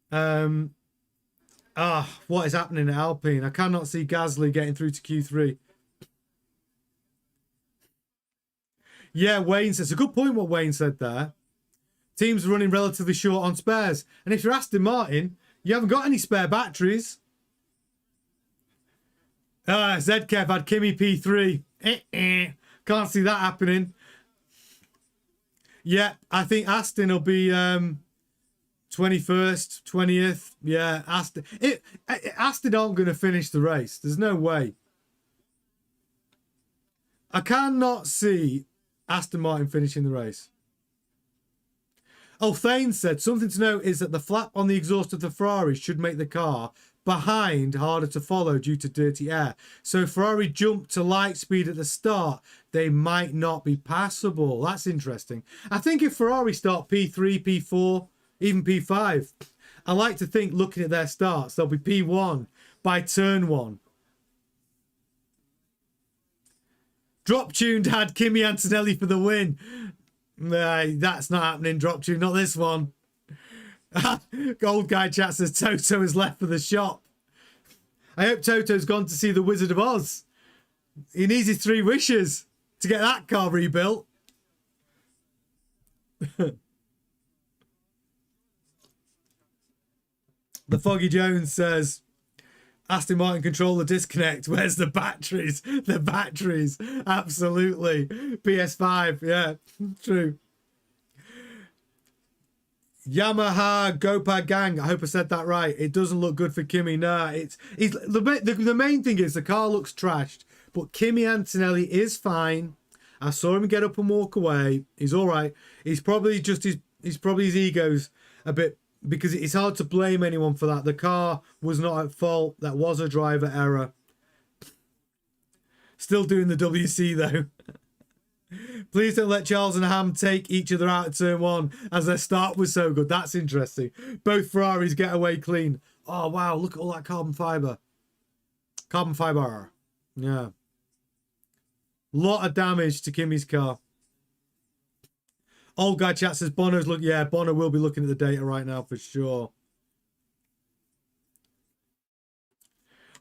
What is happening at Alpine? I cannot see Gasly getting through to Q3. Yeah, Wayne says, a good point what Wayne said there. Teams are running relatively short on spares. And if you're Aston Martin, you haven't got any spare batteries. Zkev had Kimi P3. Can't see that happening. Yeah, I think Aston will be 21st, 20th. Yeah, Aston. Aston aren't going to finish the race. There's no way. I cannot see Aston Martin finishing the race. Oh, Thane said, something to note is that the flap on the exhaust of the Ferrari should make the car behind harder to follow due to dirty air. So if Ferrari jump to light speed at the start, they might not be passable. That's interesting. I think if Ferrari start P3, P4, even P5, I like to think, looking at their starts, they'll be P1 by turn 1. Drop tuned had Kimi Antonelli for the win. That's not happening, drop tune, not this one. Gold Guy chat says Toto has left for the shop. I hope Toto's gone to see the Wizard of Oz. He needs his 3 wishes to get that car rebuilt. The Foggy Jones says Aston Martin control the disconnect. Where's the batteries? The batteries. Absolutely. PS5. Yeah, true. Yamaha Gopa Gang. I hope I said that right. It doesn't look good for Kimi. Nah, it's the main thing is the car looks trashed, but Kimi Antonelli is fine. I saw him get up and walk away. He's all right. He's probably his ego's a bit, because it's hard to blame anyone for that. The car was not at fault. That was a driver error. Still doing the WC though. Please don't let Charles and Ham take each other out at turn 1 as their start was so good. That's interesting. Both Ferraris get away clean. Oh, wow. Look at all that carbon fibre. Carbon fibre. Yeah. Lot of damage to Kimi's car. Old Guy chat says Bono's look. Yeah, Bono will be looking at the data right now for sure.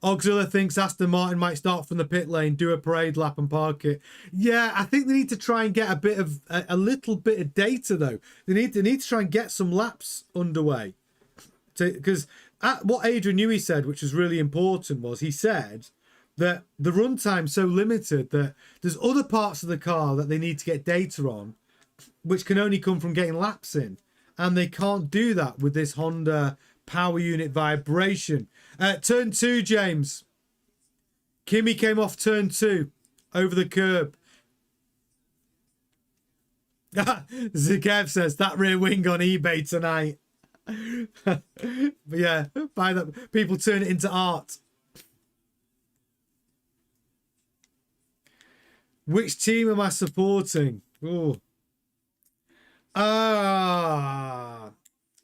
Auxilla thinks Aston Martin might start from the pit lane, do a parade lap and park it. Yeah, I think they need to try and get a little bit of data though. They need to try and get some laps underway. Because what Adrian Newey said, which was really important, was he said that the runtime's so limited that there's other parts of the car that they need to get data on, which can only come from getting laps in. And they can't do that with this Honda power unit vibration. Turn 2, James. Kimi came off turn 2 over the curb. Zikev says that rear wing on eBay tonight. But yeah, buy that. People turn it into art. Which team am I supporting? Oh,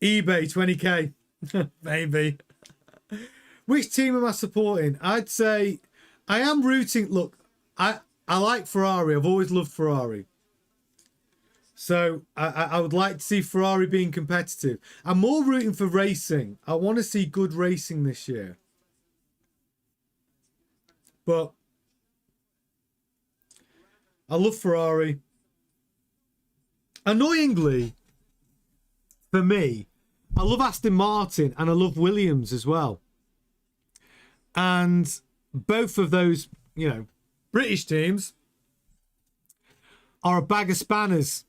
eBay 20k. Maybe. Which team am I supporting? I'd say I am rooting. Look, I like Ferrari. I've always loved Ferrari. So I would like to see Ferrari being competitive. I'm more rooting for racing. I want to see good racing this year. But I love Ferrari. Annoyingly, for me, I love Aston Martin and I love Williams as well. And both of those, British teams are a bag of spanners.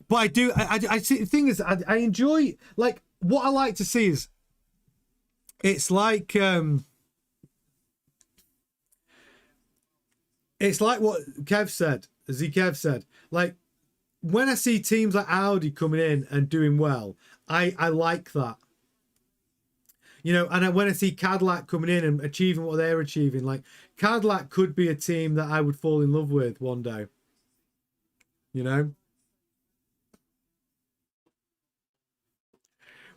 But I do. I see. The thing is, I enjoy, like, what I like to see is, it's like what Kev said. Kev said, like, when I see teams like Audi coming in and doing well, I like that. You know, and when I see Cadillac coming in and achieving what they're achieving, like, Cadillac could be a team that I would fall in love with one day. You know?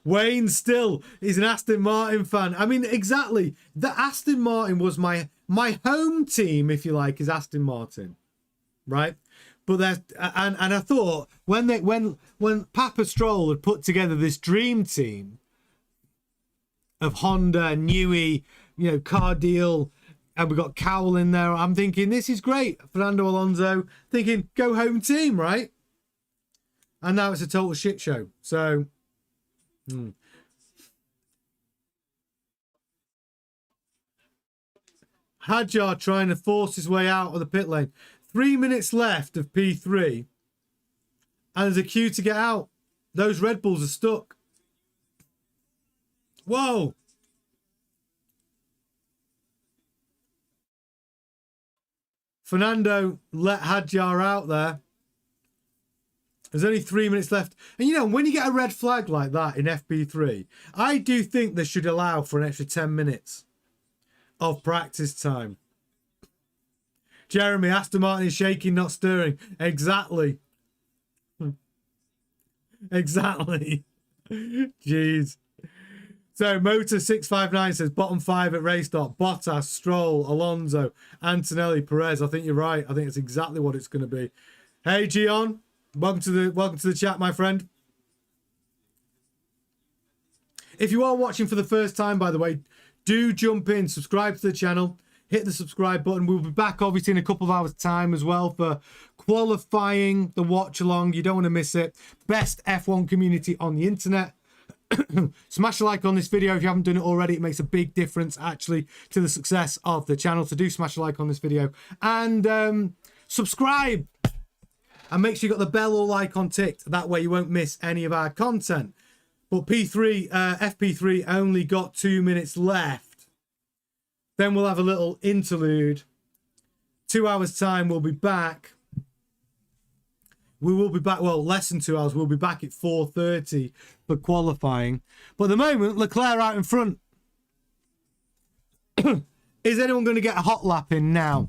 Wayne still is an Aston Martin fan. I mean, exactly. The Aston Martin was my home team, if you like, is Aston Martin. Right? But there's, and I thought when Papa Stroll had put together this dream team of Honda, Newey, you know, car deal, and we got Cowell in there, I'm thinking this is great. Fernando Alonso, thinking go home team, right? And now it's a total shit show. So Hadjar trying to force his way out of the pit lane. 3 minutes left of P3, and there's a queue to get out. Those Red Bulls are stuck. Whoa. Fernando let Hadjar out there. There's only 3 minutes left. And, you know, when you get a red flag like that in FP3, I do think they should allow for an extra 10 minutes of practice time. Jeremy, Aston Martin is shaking, not stirring. Exactly. Exactly. Jeez. So, Motor 659 says, bottom 5 at race start. Bottas, Stroll, Alonso, Antonelli, Perez. I think you're right. I think it's exactly what it's going to be. Hey, Gian. Welcome to the chat, my friend. If you are watching for the first time, by the way, do jump in, subscribe to the channel, hit the subscribe button. We'll be back obviously in a couple of hours time as well for qualifying, the watch along. You don't want to miss it. Best F1 community on the internet. Smash a like on this video if you haven't done it already. It makes a big difference actually to the success of the channel. So do smash a like on this video and subscribe. And make sure you got the bell or icon ticked. That way you won't miss any of our content. But FP3 only got 2 minutes left. Then we'll have a little interlude. 2 hours time, we'll be back. We will be back, well, less than 2 hours. We'll be back at 4:30 for qualifying. But at the moment, Leclerc out in front. Is anyone going to get a hot lap in now?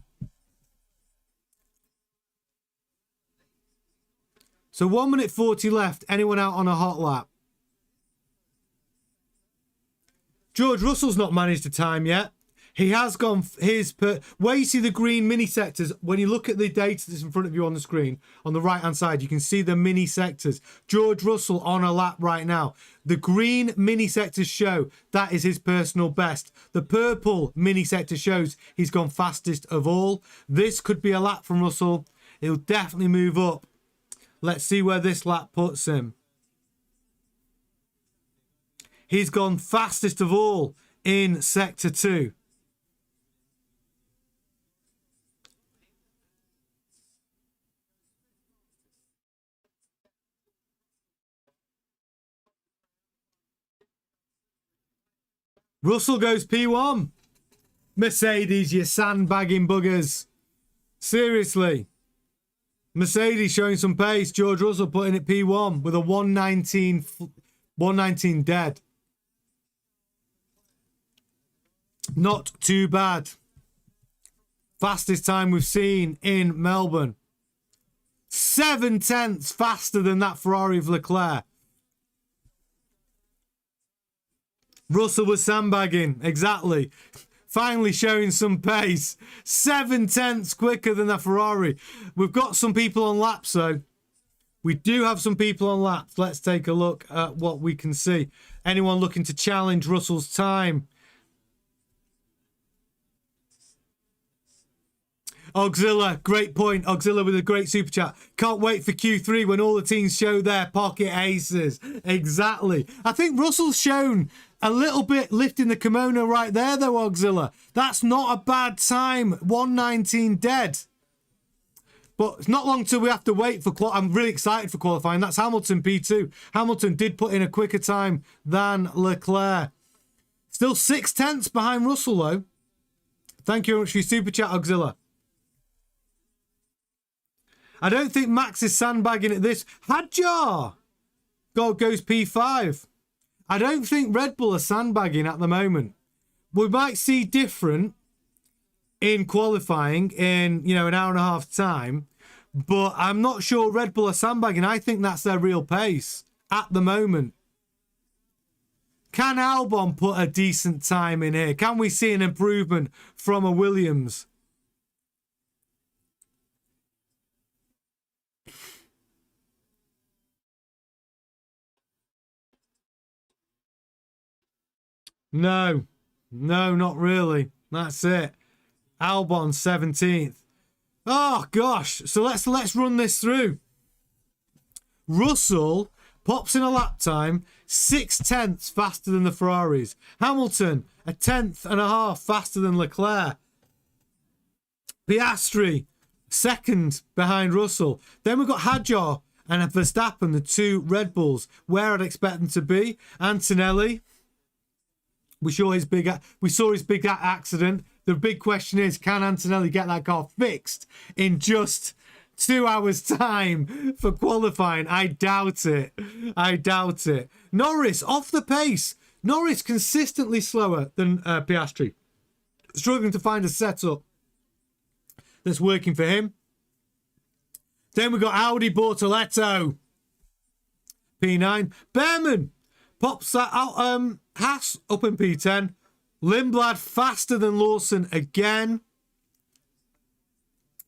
So 1 minute 40 left. Anyone out on a hot lap? George Russell's not managed a time yet. He has gone where you see the green mini sectors, when you look at the data that's in front of you on the screen, on the right hand side, you can see the mini sectors. George Russell on a lap right now. The green mini sectors show that is his personal best. The purple mini sector shows he's gone fastest of all. This could be a lap from Russell. He'll definitely move up. Let's see where this lap puts him. He's gone fastest of all in Sector 2. Russell goes P1. Mercedes, you sandbagging buggers. Seriously. Mercedes showing some pace. George Russell putting it P1 with a 119 dead. Not too bad. Fastest time we've seen in Melbourne. 7 tenths faster than that Ferrari of Leclerc. Russell was sandbagging. Exactly. Finally showing some pace. 7 tenths quicker than that Ferrari. We've got some people on laps though. We do have some people on laps. Let's take a look at what we can see. Anyone looking to challenge Russell's time? Auxilla, great point. Auxilla with a great super chat. Can't wait for Q3 when all the teams show their pocket aces. Exactly. I think Russell's shown a little bit lifting the kimono right there though, Auxilla. That's not a bad time. 119 dead. But it's not long till we have to wait for I'm really excited for qualifying. That's Hamilton P2. Hamilton did put in a quicker time than Leclerc. Still 0.6 behind Russell, though. Thank you very much for your super chat, Auxilla. I don't think Max is sandbagging at this. Hadjar goes P5. I don't think Red Bull are sandbagging at the moment. We might see different in qualifying in, you know, an hour and a half time. But I'm not sure Red Bull are sandbagging. I think that's their real pace at the moment. Can Albon put a decent time in here? Can we see an improvement from a Williams? No, not really. That's it. Albon 17th. Oh gosh. So let's run this through. Russell pops in a lap time 0.6 faster than the Ferraris. Hamilton 1.5 faster than Leclerc. Piastri second behind Russell. Then we've got Hadjar and Verstappen, the two Red Bulls, where I'd expect them to be. Antonelli. We saw his big accident. The big question is, can Antonelli get that car fixed in just 2 hours' time for qualifying? I doubt it. Norris off the pace. Norris consistently slower than Piastri. Struggling to find a setup that's working for him. Then we've got Audi Bortoletto. P9. Behrman pops that out. Haas up in P10. Lindblad faster than Lawson again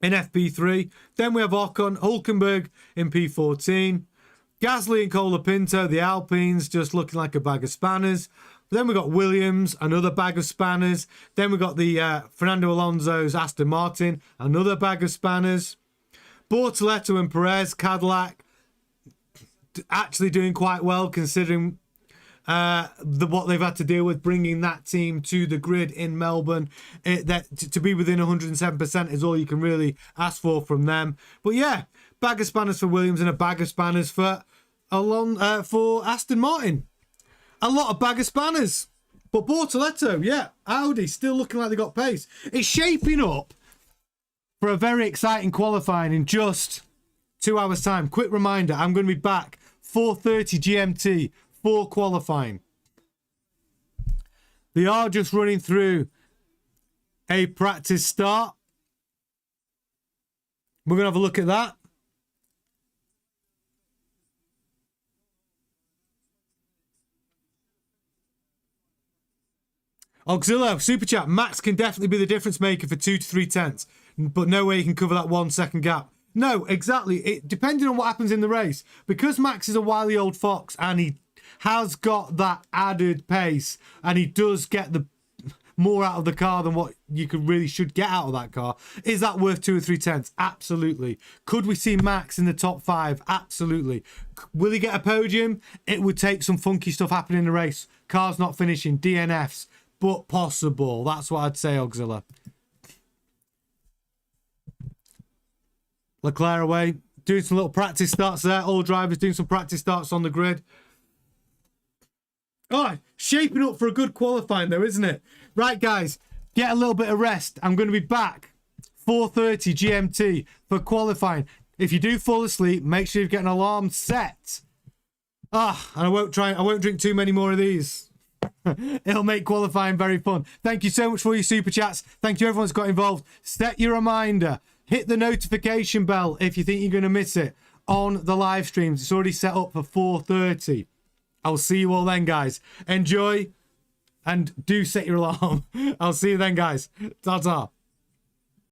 in FP3. Then we have Ocon, Hulkenberg in P14. Gasly and Colapinto, the Alpines, just looking like a bag of spanners. Then we got Williams, another bag of spanners. Then we got the Fernando Alonso's Aston Martin, another bag of spanners. Bortoletto and Perez, Cadillac, actually doing quite well considering what they've had to deal with bringing that team to the grid in Melbourne. To be within 107% is all you can really ask for from them. But yeah, bag of spanners for Williams and a bag of spanners for Aston Martin. A lot of bag of spanners. But Bortoletto, yeah, Audi still looking like they got pace. It's shaping up for a very exciting qualifying in just 2 hours time. Quick reminder, I'm going to be back 4:30 GMT for qualifying. They are just running through a practice start. We're going to have a look at that. Auxilio, super chat. Max can definitely be the difference maker for 2 to 3 tenths, but no way he can cover that 1 second gap. No, exactly. It depending on what happens in the race, because Max is a wily old fox and he has got that added pace and he does get the more out of the car than what you should get out of that car. Is that worth 2 or 3 tenths? Absolutely. Could we see Max in the top 5? Absolutely. Will he get a podium? It would take some funky stuff happening in the race. Cars not finishing, DNFs, but possible. That's what I'd say, Auxilla. Leclerc away, doing some little practice starts there. All drivers doing some practice starts on the grid. Oh, shaping up for a good qualifying though, isn't it? Right, guys, get a little bit of rest. I'm going to be back 4:30 GMT for qualifying. If you do fall asleep, make sure you get an alarm set. And I won't drink too many more of these. It'll make qualifying very fun. Thank you so much for your super chats. Thank you everyone who's got involved. Set your reminder. Hit the notification bell if you think you're going to miss it on the live streams. It's already set up for 4:30. I'll see you all then, guys. Enjoy and do set your alarm. I'll see you then, guys. Ta-ta.